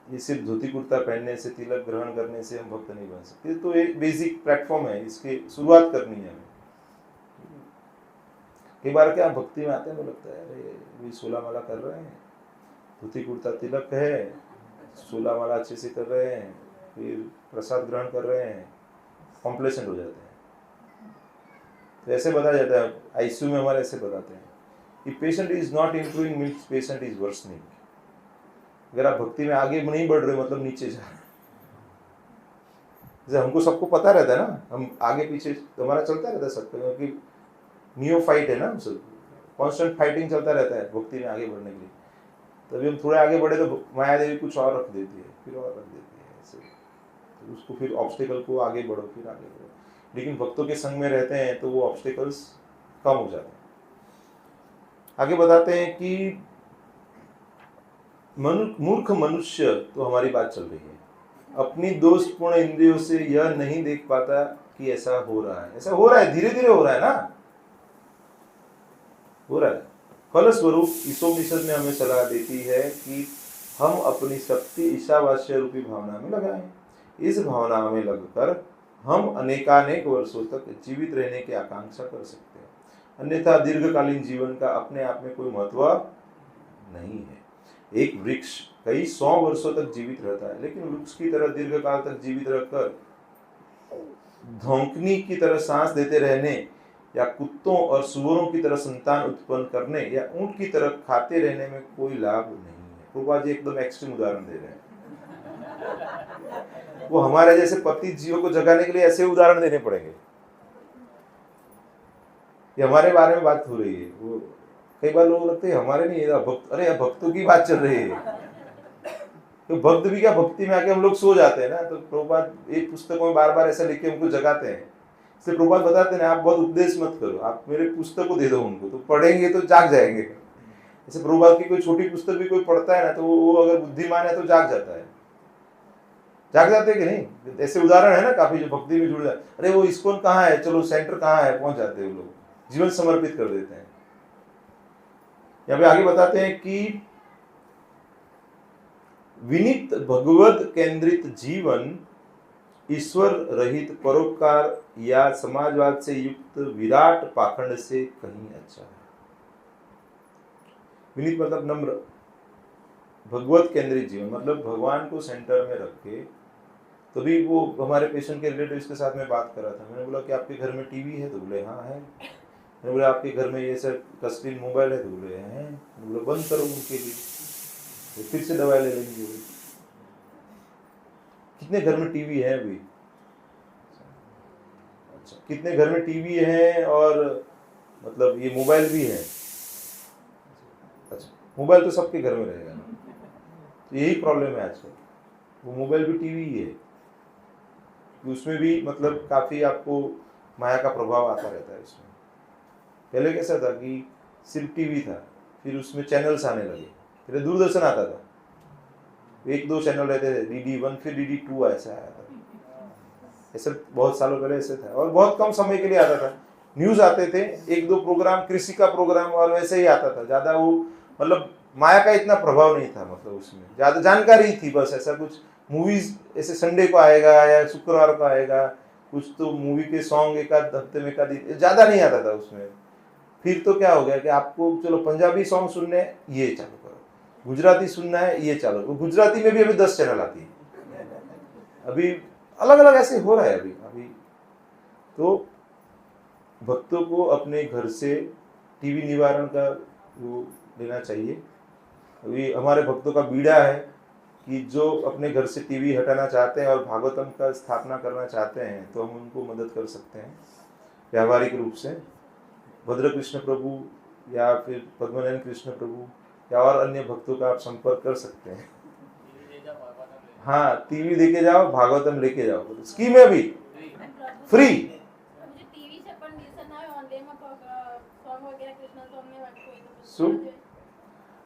ये सिर्फ धोती कुर्ता पहनने से, तिलक ग्रहण करने से हम भक्त नहीं बन सकते। तो एक बेसिक प्लेटफॉर्म है, इसकी शुरुआत करनी है हमें। कई बार क्या भक्ति में आते हैं तो लगता है अरे 16 माला कर रहे हैं, धोती कुर्ता तिलक है, 16 माला अच्छे से कर रहे हैं, फिर प्रसाद ग्रहण कर रहे हैं, कॉम्प्लेसेंट हो जाते हैं। तो ऐसे बताया जाता है, आईसीयू में हमारे ऐसे बताते हैं कि patient is not improving means patient is worsening. अगर आप भक्ति में आगे नहीं बढ़ रहे मतलब नीचे जा रहे। जैसे हमको सबको पता रहता है ना, हम आगे पीछे हमारा चलता रहता है सबको, क्योंकि नियो फाइट है ना, हम सब कॉन्स्टेंट फाइटिंग चलता रहता है भक्ति में आगे बढ़ने के लिए। तभी हम थोड़े आगे बढ़े तो माया देवी कुछ और रख देती है, फिर और रख देती है ऐसे, तो उसको फिर ऑब्स्टिकल को आगे बढ़ो, फिर आगे बढ़ो। लेकिन भक्तों के संग में रहते हैं तो वो ऑब्स्टिकल्स कम हो जाते हैं। आगे बताते हैं कि मूर्ख मनुष्य, तो हमारी बात चल रही है, अपनी दोषपूर्ण इंद्रियों से यह नहीं देख पाता कि ऐसा हो रहा है। ऐसा हो रहा है, धीरे धीरे हो रहा है ना, हो रहा है। फलस्वरूप ईशोपनिषद में हमें सलाह देती है कि हम अपनी शक्ति ईशावास्य रूपी भावना में लगाएं। इस भावना में लगकर हम अनेकानेक वर्षों तक जीवित रहने की आकांक्षा कर सकते हैं, अन्यथा दीर्घकालीन जीवन का अपने आप में कोई महत्व नहीं है। एक वृक्ष कई 100 वर्षों तक जीवित रहता है, लेकिन वृक्ष की तरह दीर्घकाल तक जीवित रहकर धोंकनी की तरह सांस देते रहने या कुत्तों और सुअरों की तरह संतान उत्पन्न करने या ऊंट की तरह खाते रहने में कोई लाभ नहीं है। प्रभुपाद जी एकदम एक्सट्रीम उदाहरण दे रहे हैं। वो हमारे जैसे पतित जीवों को जगाने के लिए ऐसे उदाहरण देने पड़ेंगे। ये हमारे बारे में बात हो रही है। वो कई बार लोग लगते हैं हमारे नहीं, भक्त, अरे भक्तों की बात चल रही है। तो भक्त भी क्या, भक्ति में आके हम लोग सो जाते हैं ना। तो प्रभुपाद एक पुस्तकों में बार बार ऐसा लिख के हमको जगाते हैं, इसलिए प्रभुपाद बताते हैं आप बहुत उपदेश मत करो, आप मेरे पुस्तक को दे दो उनको, तो पढ़ेंगे तो जाग जाएंगे। जैसे प्रभुपाद की कोई छोटी पुस्तक भी कोई पढ़ता है ना, तो वो अगर बुद्धिमान है तो जाग जाता है। जाग जाते हैं कि नहीं? ऐसे उदाहरण है ना काफी जो भक्ति में जुड़ जाते, अरे वो इस्कॉन कहाँ है, चलो सेंटर कहाँ है, पहुंच जाते हैं वो लोग, जीवन समर्पित कर देते हैं। यहाँ पे आगे बताते हैं कि विनीत भगवत केंद्रित जीवन ईश्वर रहित परोपकार या समाजवाद से युक्त विराट पाखंड से कहीं अच्छा है। विनीत मतलब नम्र, भगवत केंद्रित जीवन मतलब भगवान को सेंटर में रख के। तभी वो हमारे पेशेंट के रिलेटिव्स के साथ में बात कर रहा था, मैंने बोला कि आपके घर में टीवी है? तो बोले हाँ है। मैंने बोला आपके घर में ये सब टच स्क्रीन मोबाइल है? तो बोले हैं। मैंने बोला बंद करो उनके लिए, तो फिर से दवाई ले लेंगे। कितने घर में टीवी है अभी? अच्छा, कितने घर में टीवी है और मतलब ये मोबाइल भी है? अच्छा, मोबाइल तो सबके घर में रहेगा ना, तो यही प्रॉब्लम है आजकल, वो मोबाइल भी टीवी ही है, उसमें भी मतलब काफी आपको माया का प्रभाव आता रहता है उसमें। पहले कैसा था कि सिर्फ टीवी था, फिर उसमें चैनल्स आने लगे, फिर दूरदर्शन आता था, एक दो चैनल रहते थे, DD1 फिर DD2 ऐसा आया था। ऐसे बहुत सालों पहले ऐसे था, और बहुत कम समय के लिए आता था। न्यूज आते थे, एक दो प्रोग्राम, कृषि का प्रोग्राम और वैसे ही आता था, ज्यादा वो मतलब माया का इतना प्रभाव नहीं था, मतलब उसमें ज्यादा जानकारी थी बस। ऐसा कुछ मूवीज ऐसे संडे को आएगा या शुक्रवार को आएगा, कुछ तो मूवी के सॉन्ग एक आध हफ्ते में का ज्यादा नहीं आता था उसमें। फिर तो क्या हो गया कि आपको चलो पंजाबी सॉन्ग सुनने ये चालू करो, गुजराती सुनना है ये चालू करो। गुजराती में भी अभी 10 चैनल आती है, अभी अलग अलग ऐसे हो रहा है अभी। तो भक्तों को अपने घर से टीवी निवारण का वो लेना चाहिए। अभी हमारे भक्तों का बीड़ा है कि जो अपने घर से टीवी हटाना चाहते हैं और भागवतम का स्थापना करना चाहते हैं, तो हम उनको मदद कर सकते हैं व्यावहारिक रूप से। भद्र कृष्ण प्रभु या फिर पद्मनाभन कृष्ण प्रभु या और अन्य भक्तों का आप संपर्क कर सकते हैं। हाँ, टीवी लेके जाओ, भागवतम लेके जाओ, स्कीम है अभी फ्री।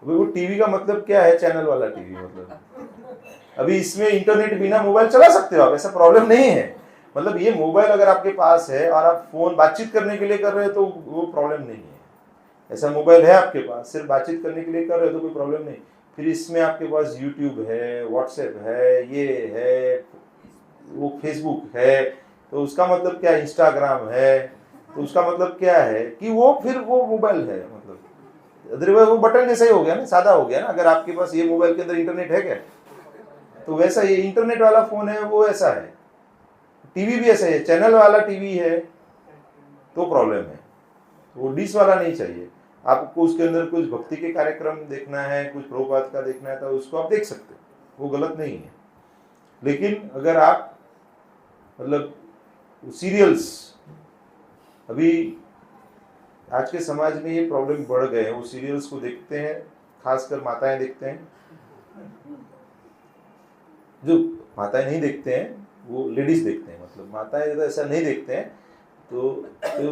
अभी वो टीवी का मतलब क्या है, चैनल वाला टीवी मतलब अभी इसमें इंटरनेट बिना मोबाइल चला सकते हो आप, ऐसा प्रॉब्लम नहीं है। मतलब ये मोबाइल अगर आपके पास है और आप फोन बातचीत करने के लिए कर रहे हो तो वो प्रॉब्लम नहीं है। ऐसा मोबाइल है आपके पास, सिर्फ बातचीत करने के लिए कर रहे हो तो कोई प्रॉब्लम नहीं। फिर इसमें आपके पास यूट्यूब है, व्हाट्सएप है, ये है, वो फेसबुक है, तो उसका मतलब क्या, इंस्टाग्राम है, तो उसका मतलब क्या है कि वो फिर वो मोबाइल है। मतलब अदरवाइज वो बटन जैसा ही हो गया ना, सादा हो गया ना। अगर आपके पास ये मोबाइल के अंदर इंटरनेट है क्या, तो वैसा ये इंटरनेट वाला फोन है वो ऐसा है। टीवी भी ऐसा है, चैनल वाला टीवी है तो प्रॉब्लम है, वो डिश वाला नहीं चाहिए आपको। उसके अंदर कुछ भक्ति के कार्यक्रम देखना है, कुछ प्रभुपाद का देखना है, तो उसको आप देख सकते हो, वो गलत नहीं है। लेकिन अगर आप मतलब सीरियल्स, अभी आज के समाज में ये प्रॉब्लम बढ़ गए हैं, वो सीरियल्स को देखते हैं, खासकर माताएं देखते हैं। जो माताएं नहीं देखते हैं वो लेडीज देखते हैं, मतलब माताएं तो ऐसा नहीं देखते हैं, तो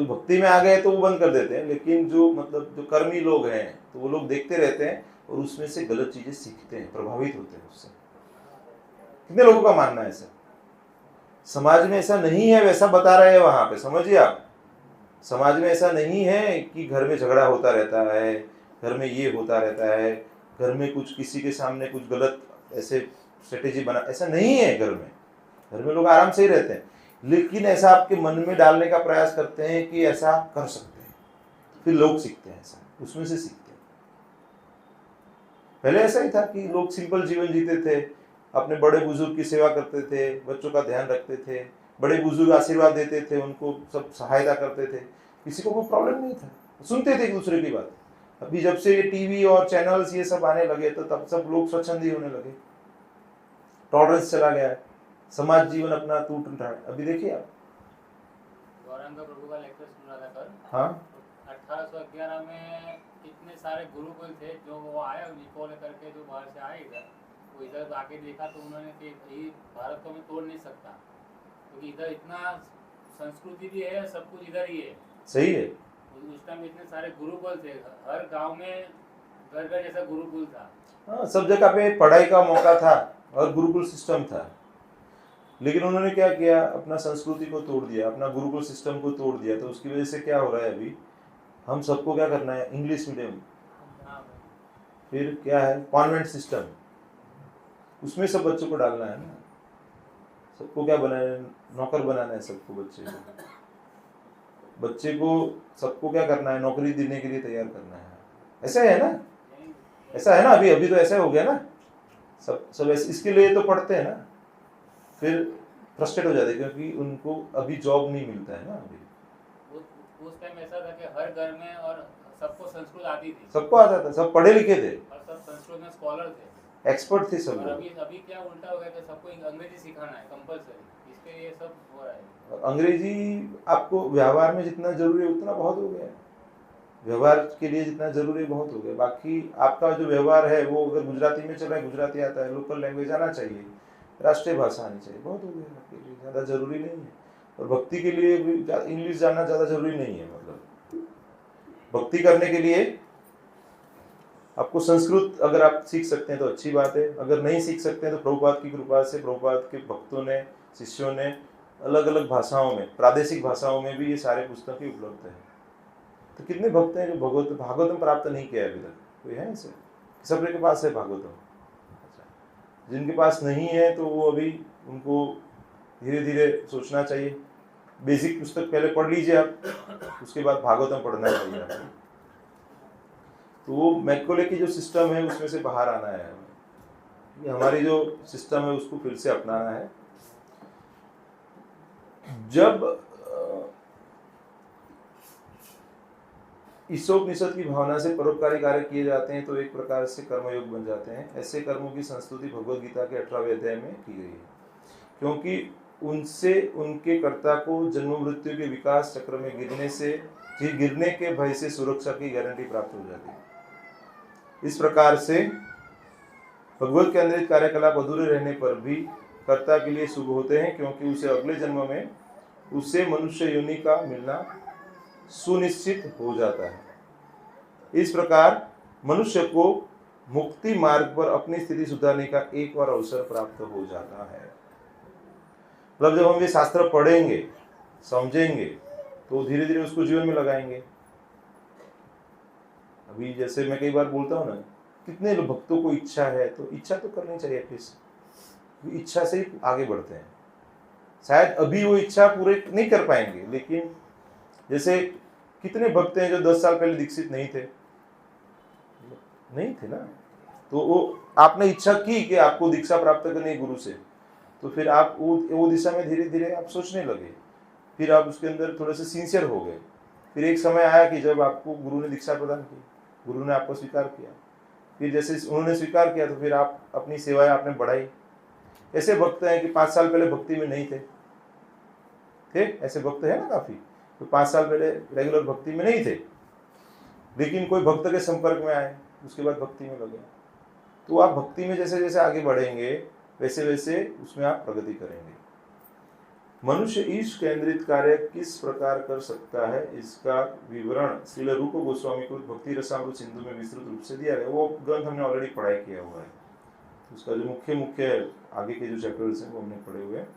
भक्ति में आ गए तो वो बंद कर देते हैं। लेकिन जो मतलब जो कर्मी लोग हैं तो वो लोग देखते रहते हैं और उसमें से गलत चीजें सीखते हैं, प्रभावित होते हैं उससे। कितने लोगों का मानना है ऐसा? समाज में ऐसा नहीं है वैसा बता रहे हैं वहां पे, समझिए आप। समाज में ऐसा नहीं है कि घर में झगड़ा होता रहता है, घर में ये होता रहता है, घर में कुछ किसी के सामने कुछ गलत ऐसे स्ट्रेटेजी बना, ऐसा नहीं है। घर में लोग आराम से ही रहते हैं, लेकिन ऐसा आपके मन में डालने का प्रयास करते हैं कि ऐसा कर सकते हैं, फिर लोग सीखते हैं, ऐसा उसमें से सीखते हैं। पहले ऐसा ही था कि लोग सिंपल जीवन जीते थे, अपने बड़े बुजुर्ग की सेवा करते थे, बच्चों का ध्यान रखते थे, बड़े बुजुर्ग आशीर्वाद देते थे, उनको सब सहायता करते थे, किसी को कोई प्रॉब्लम नहीं था, सुनते थे एक दूसरे की बात। अभी जब से ये टीवी और चैनल्स ये सब आने लगे तो तब सब लोग स्वच्छंदी होने लगे, टॉलरेंस चला गया है, समाज जीवन अपना टूट रहा है। अभी देखिए आप, गौरांग प्रभु का लेक्चर सुन रहा था कल। हाँ, 1811 में इतने सारे गुरुकुल थे जो वो आए निको लेकर के, जो बाहर से आए इधर, वो इधर आके देखा तो उन्होंने कि ये भारत को मैं तोड़ नहीं सकता, क्योंकि इधर इतना संस्कृति भी है, सब कुछ इधर ही है। सही है। उस टाइम इतने सारे गुरुकुल थे, हर गांव में घर घर जैसा गुरुकुल था। हाँ, सब जगह पे पढ़ाई का मौका था और गुरुकुल सिस्टम था। लेकिन उन्होंने क्या किया, अपना संस्कृति को तोड़ दिया, अपना गुरुकुल सिस्टम को तोड़ दिया। तो उसकी वजह से क्या हो रहा है, अभी हम सबको क्या करना है, इंग्लिश मीडियम, फिर क्या है कॉन्वेंट सिस्टम, उसमें सब बच्चों को डालना है ना। सबको क्या बनाना है, नौकर बनाना है सबको। बच्चे को सबको क्या करना है, नौकरी देने के लिए तैयार करना है। ऐसा है ना, ऐसा है ना, अभी तो ऐसा हो गया ना। सब इसके लिए तो पढ़ते हैं ना, फिर फ्रस्ट्रेट हो जाते हैं क्योंकि उनको अभी जॉब नहीं मिलता है ना। अभी उस टाइम ऐसा था कि हर घर में और सबको संस्कृत आती थी, सबको आता था, सब पढ़े लिखे थे और सब संस्कृत में स्कॉलर थे, एक्सपर्ट थे सब और लोग। अभी क्या उल्टा हो गया कि सबको अंग्रेजी सिखाना है कंपलसरी, इसके ये सब हो रहा है। और अंग्रेजी आपको व्यवहार में जितना जरूरी है उतना बहुत हो गया है, व्यवहार के लिए जितना जरूरी है बहुत हो गया। बाकी आपका जो व्यवहार है वो अगर गुजराती में चल रहा है, गुजराती आता है, लोकल लैंग्वेज आना चाहिए, राष्ट्रीय भाषा आनी चाहिए, बहुत हो गया। आपके लिए ज़्यादा जरूरी नहीं है। और भक्ति के लिए भी इंग्लिश जानना ज़्यादा जरूरी नहीं है। मतलब भक्ति करने के लिए आपको संस्कृत अगर आप सीख सकते हैं तो अच्छी बात है, अगर नहीं सीख सकते हैं तो प्रभुपाद की कृपा से, प्रभुपाद के भक्तों ने, शिष्यों ने अलग अलग भाषाओं में, प्रादेशिक भाषाओं में भी ये सारे पुस्तकें उपलब्ध हैं। तो कितने भक्त हैं जो भागवतम प्राप्त नहीं किया अभी तक? कोई है ऐसे? सबके के पास है भागवतम? जिनके पास नहीं है तो वो अभी उनको धीरे धीरे सोचना चाहिए। बेसिक पुस्तक पहले पढ़ लीजिए आप, उसके बाद भागवतम पढ़ना चाहिए आपको। तो वो मैकोले की जो सिस्टम है उसमें से बाहर आना है, ये हमारी जो सिस्टम है उसको फिर से अपनाना है। जब ईशोपनिषद की भावना से परोपकारी कार्य किए जाते हैं तो एक प्रकार से कर्मयोग बन जाते हैं। ऐसे कर्मों की संस्तुति भगवद गीता के 18वें अध्याय में की गई है, क्योंकि उनसे उनके कर्ता को जन्म मृत्यु के विकास चक्र में गिरने के भय से सुरक्षा की गारंटी प्राप्त हो जाती है। इस प्रकार से भगवत केंद्रित कार्यकलाप अधूरे रहने पर भी कर्ता के लिए शुभ होते हैं, क्योंकि उसे अगले जन्म में उसे मनुष्य योनि का मिलना सुनिश्चित हो जाता है। इस प्रकार मनुष्य को मुक्ति मार्ग पर अपनी स्थिति सुधारने का एक और अवसर प्राप्त हो जाता है। मतलब जब हम ये शास्त्र पढ़ेंगे, समझेंगे, तो धीरे धीरे उसको जीवन में लगाएंगे। अभी जैसे मैं कई बार बोलता हूँ ना, कितने भक्तों को इच्छा है, तो इच्छा तो करनी चाहिए एटलीस्ट। इच्छा से ही आगे बढ़ते हैं। शायद अभी वो इच्छा पूरे नहीं कर पाएंगे, लेकिन जैसे कितने भक्त हैं जो 10 साल पहले दीक्षित नहीं थे ना, तो वो आपने इच्छा की कि आपको दीक्षा प्राप्त करनी है गुरु से, तो फिर आप वो दिशा में धीरे धीरे आप सोचने लगे, फिर आप उसके अंदर थोड़े से सिंसियर हो गए। फिर एक समय आया कि जब आपको गुरु ने दीक्षा प्रदान की, गुरु ने आपको स्वीकार किया, फिर जैसे उन्होंने स्वीकार किया तो फिर आप अपनी सेवाएं आपने बढ़ाई। ऐसे भक्त हैं कि 5 साल पहले भक्ति में नहीं थे, ऐसे भक्त है ना काफी, तो 5 साल पहले रेगुलर भक्ति में नहीं थे, लेकिन कोई भक्त के संपर्क में आए, उसके बाद भक्ति में लगे। तो आप भक्ति में जैसे जैसे आगे बढ़ेंगे वैसे वैसे उसमें आप प्रगति करेंगे। मनुष्य ईश केंद्रित कार्य किस प्रकार कर सकता है, इसका विवरण श्रील रूप गोस्वामी को भक्ति रसामृत सिंधु में विस्तृत रूप से दिया गया। वो ग्रंथ हमने ऑलरेडी पढ़ाई किया हुआ है, उसका जो मुख्य आगे के जो चैप्टर्स हैं वो हमने पढ़े हुए हैं।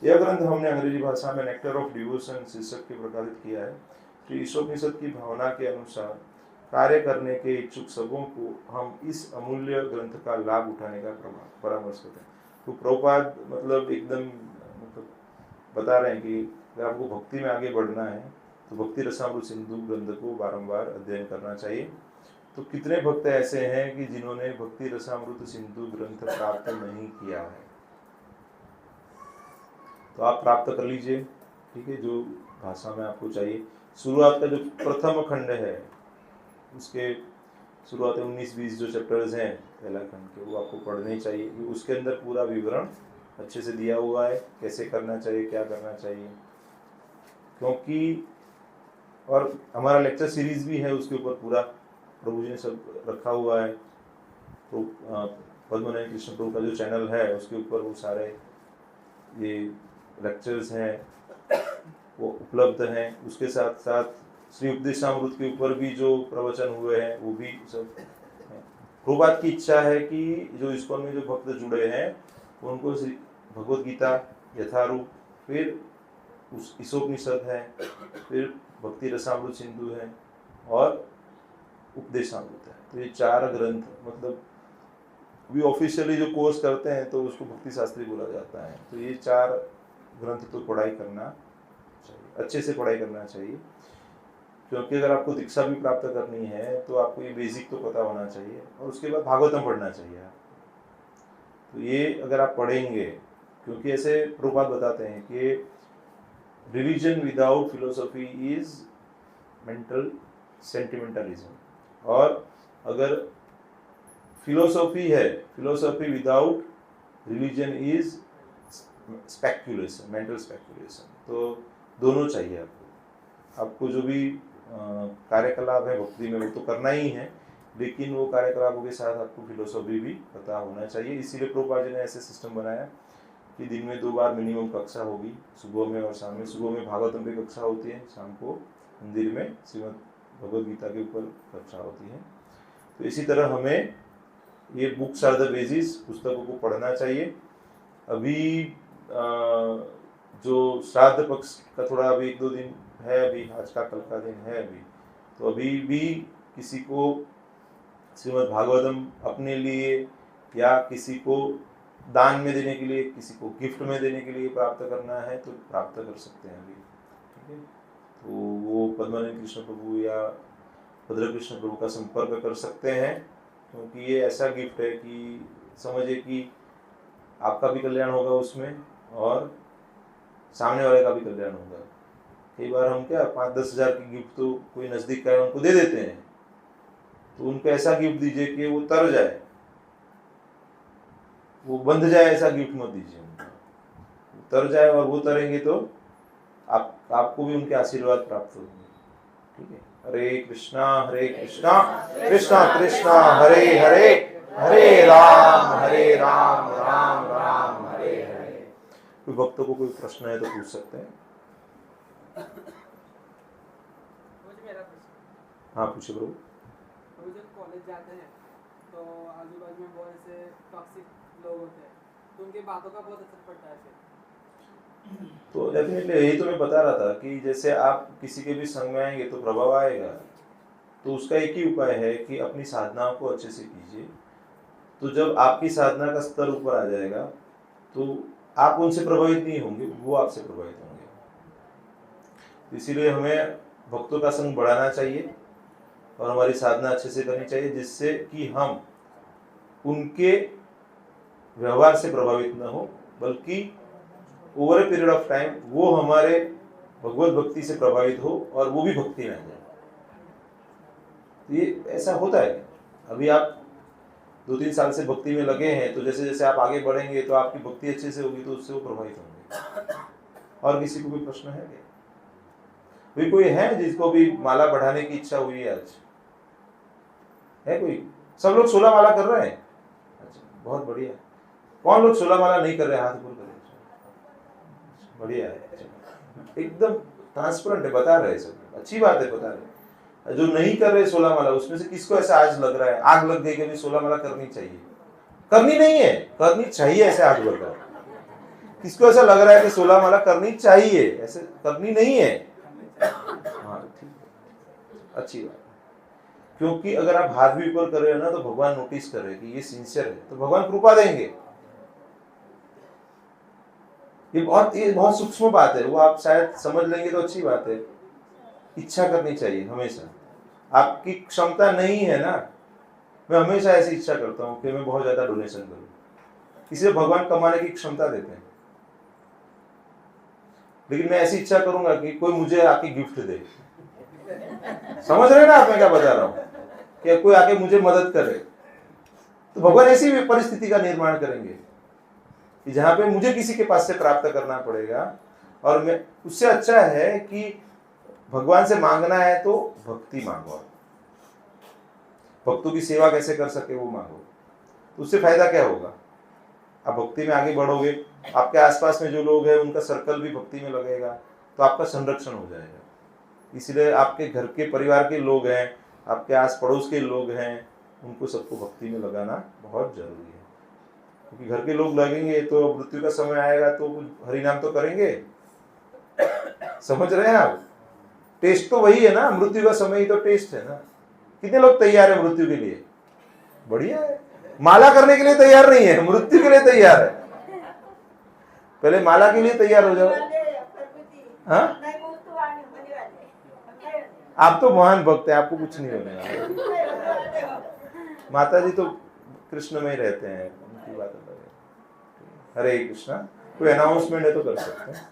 यह ग्रंथ हमने अंग्रेजी भाषा में नेक्टर ऑफ डिवोशन शीर्षक के प्रकाशित किया है। श्री ईशोपनिषद की भावना के अनुसार कार्य करने के इच्छुक सबों को हम इस अमूल्य ग्रंथ का लाभ उठाने का परामर्श करते हैं। तो प्रभुपाद मतलब एकदम बता रहे हैं कि अगर आपको भक्ति में आगे बढ़ना है तो भक्ति रसामृत सिंधु ग्रंथ को बारंबार अध्ययन करना चाहिए। तो कितने भक्त ऐसे हैं कि जिन्होंने भक्ति रसामृत सिंधु ग्रंथ प्राप्त नहीं किया है, तो आप प्राप्त कर लीजिए, ठीक है, जो भाषा में आपको चाहिए। शुरुआत का जो प्रथम खंड है उसके शुरुआत में 19-20 जो चैप्टर्स हैं पहला खंड के, वो आपको पढ़ने चाहिए। उसके अंदर पूरा विवरण अच्छे से दिया हुआ है, कैसे करना चाहिए, क्या करना चाहिए। क्योंकि और हमारा लेक्चर सीरीज भी है, उसके ऊपर पूरा प्रभु जी ने सब रखा हुआ है। तो पद्मनाभ कृष्ण प्रभु का जो चैनल है उसके ऊपर वो सारे ये लेक्चर्स हैं, वो उपलब्ध हैं। उसके साथ साथ श्री उपदेशामृत के ऊपर भी जो प्रवचन हुए हैं वो भी सब हैं। प्रभुपाद की इच्छा है कि जो इस्कॉन में जो भक्त जुड़े हैं उनको श्री भगवद गीता यथारूप, फिर उस ईशोपनिषद है, फिर भक्ति रसामृत सिंधु है और उपदेशामृत है। तो ये 4 ग्रंथ, मतलब भी ऑफिशियली जो कोर्स करते हैं तो उसको भक्ति शास्त्री बोला जाता है। तो ये 4 ग्रंथ तो पढ़ाई करना चाहिए, अच्छे से पढ़ाई करना चाहिए, क्योंकि अगर आपको दीक्षा भी प्राप्त करनी है तो आपको ये बेसिक तो पता होना चाहिए और उसके बाद भागवतम पढ़ना चाहिए आपको। तो ये अगर आप पढ़ेंगे, क्योंकि ऐसे प्रभुपाद बताते हैं कि religion without philosophy is mental sentimentalism, और अगर फिलोसफी है, philosophy without religion is speculation, mental speculation. तो दोनों चाहिए आपको। आपको जो भी कार्यकलाप है भक्ति में वो तो करना ही है, लेकिन वो कार्यकलापों के साथ आपको फिलोसफी भी पता होना चाहिए। इसीलिए प्रभुपाद जी ने ऐसे सिस्टम बनाया कि दिन में 2 बार मिनिमम कक्षा होगी, सुबह में और शाम में। सुबह में भागवतम की कक्षा होती है, शाम को मंदिर में श्रीमद् भगवद गीता के ऊपर कक्षा होती है। तो इसी तरह हमें ये बुक्स आर द बेसिस, पुस्तकों को पढ़ना चाहिए। अभी जो श्राद्ध पक्ष का थोड़ा अभी 1-2 दिन है, अभी आज का कल का दिन है अभी, तो अभी भी किसी को श्रीमद् भागवतम अपने लिए या किसी को दान में देने के लिए, किसी को गिफ्ट में देने के लिए प्राप्त करना है तो प्राप्त कर सकते हैं अभी, ठीक है। तो वो पद्मानंद कृष्ण प्रभु या भद्र कृष्ण प्रभु का संपर्क कर सकते हैं, क्योंकि ये ऐसा गिफ्ट है कि समझिए कि आपका भी कल्याण होगा उसमें और सामने वाले का भी कल्याण होगा। कई बार हम क्या 5-10 हज़ार की गिफ्ट तो कोई नज़दीक का है उनको दे देते हैं, तो उनको ऐसा गिफ्ट दीजिए कि वो तर जाए, वो बंध जाए, ऐसा गिफ्ट मत दीजिए उनको। तर जाए और वो तरेंगे तो आपको भी उनके आशीर्वाद प्राप्त होंगे, ठीक है। हरे कृष्णा कृष्णा कृष्णा हरे हरे, हरे राम राम राम हरे हरे। कोई भक्तों को कोई प्रश्न है तो पूछ सकते हैं। हाँ पूछे प्रभु। तो जब कॉलेज जाते हैं तो आजू बाजू में बहुत ऐसे टॉक्सिक लोग होते हैं, तो उनकी बातों का बहुत असर पड़ता है फिर। तो डेफिनेटली यही तो मैं बता रहा था कि जैसे आप किसी के भी संग में आएंगे तो प्रभाव आएगा। तो उसका एक ही उपाय है कि अपनी साधनाओं को अच्छे से कीजिए। तो जब आपकी साधना का स्तर ऊपर आ जाएगा तो आप उनसे प्रभावित नहीं होंगे, वो आपसे प्रभावित होंगे। इसीलिए हमें भक्तों का संग बढ़ाना चाहिए और हमारी साधना अच्छे से करनी चाहिए, जिससे कि हम उनके व्यवहार से प्रभावित न हो, बल्कि over a period of time वो हमारे भगवत भक्ति से प्रभावित हो और वो भी भक्ति में आ जाए। तो ये ऐसा होता है। अभी आप 2-3 साल से भक्ति में लगे हैं, तो जैसे जैसे आप आगे बढ़ेंगे तो आपकी भक्ति अच्छे से होगी, तो उससे वो प्रभावित होंगे। और किसी को कोई प्रश्न है क्या? भाई कोई है जिसको भी माला बढ़ाने की इच्छा हुई है आज? है कोई? सब लोग 16 माला कर रहे हैं? अच्छा, बहुत बढ़िया। कौन लोग 16 माला नहीं कर रहे? हाथ ऊपर करें। बढ़िया है, एकदम ट्रांसपेरेंट है, बता रहे सब, अच्छी बात है, बता रहे। जो नहीं कर रहे 16 माला, उसमें से किसको ऐसा आज लग रहा है, आग लग गई कि अभी 16 माला करनी चाहिए? करनी नहीं है, करनी चाहिए, ऐसे आग लग रहा है। किसको ऐसा लग रहा है कि 16 माला करनी चाहिए? ऐसे करनी नहीं है। हाँ ठीक है, अच्छी बात। क्योंकि अगर आप हाथ भी ऊपर कर रहे हो ना, तो भगवान नोटिस कर रहे हैं कि ये सिंसियर है, तो भगवान कृपा देंगे। ये बहुत सूक्ष्म बात है, वो आप शायद समझ लेंगे तो अच्छी बात है। इच्छा करनी चाहिए हमेशा। आपकी क्षमता नहीं है ना, मैं हमेशा ऐसी इच्छा करता हूँ कि मैं बहुत ज्यादा डोनेशन करूँ, इसलिए भगवान कमाने की क्षमता देते हैं। लेकिन मैं ऐसी इच्छा करूंगा कि कोई मुझे आके गिफ्ट दे। समझ रहे ना आप मैं क्या बता रहा हूँ, कि कोई आके मुझे मदद करे, तो भगवान ऐसी परिस्थिति का निर्माण करेंगे कि जहां पे मुझे किसी के पास से प्राप्त करना पड़ेगा। और मैं उससे अच्छा है कि भगवान से मांगना है तो भक्ति मांगो, भक्तों की सेवा कैसे कर सके वो मांगो, तो उससे फायदा क्या होगा? आप भक्ति में आगे बढ़ोगे, आपके आसपास में जो लोग हैं उनका सर्कल भी भक्ति में लगेगा, तो आपका संरक्षण हो जाएगा। इसलिए आपके घर के परिवार के लोग हैं, आपके आस पड़ोस के लोग हैं, उनको सबको भक्ति में लगाना बहुत जरूरी है। क्योंकि घर के लोग लगेंगे तो मृत्यु का समय आएगा तो हरिनाम तो करेंगे। समझ रहे हैं आप? टेस्ट तो वही है ना, मृत्यु का समय ही तो टेस्ट है ना। कितने लोग तैयार है मृत्यु के लिए? बढ़िया है। माला करने के लिए तैयार नहीं है, मृत्यु के लिए तैयार है। पहले माला के लिए तैयार हो जाओ। हाँ, आप तो महान भक्त है, आपको कुछ नहीं होने वाला। माता जी तो कृष्ण में ही रहते हैं, उनकी बात अलग है। हरे कृष्णा। कोई अनाउंसमेंट है तो कर सकते हैं।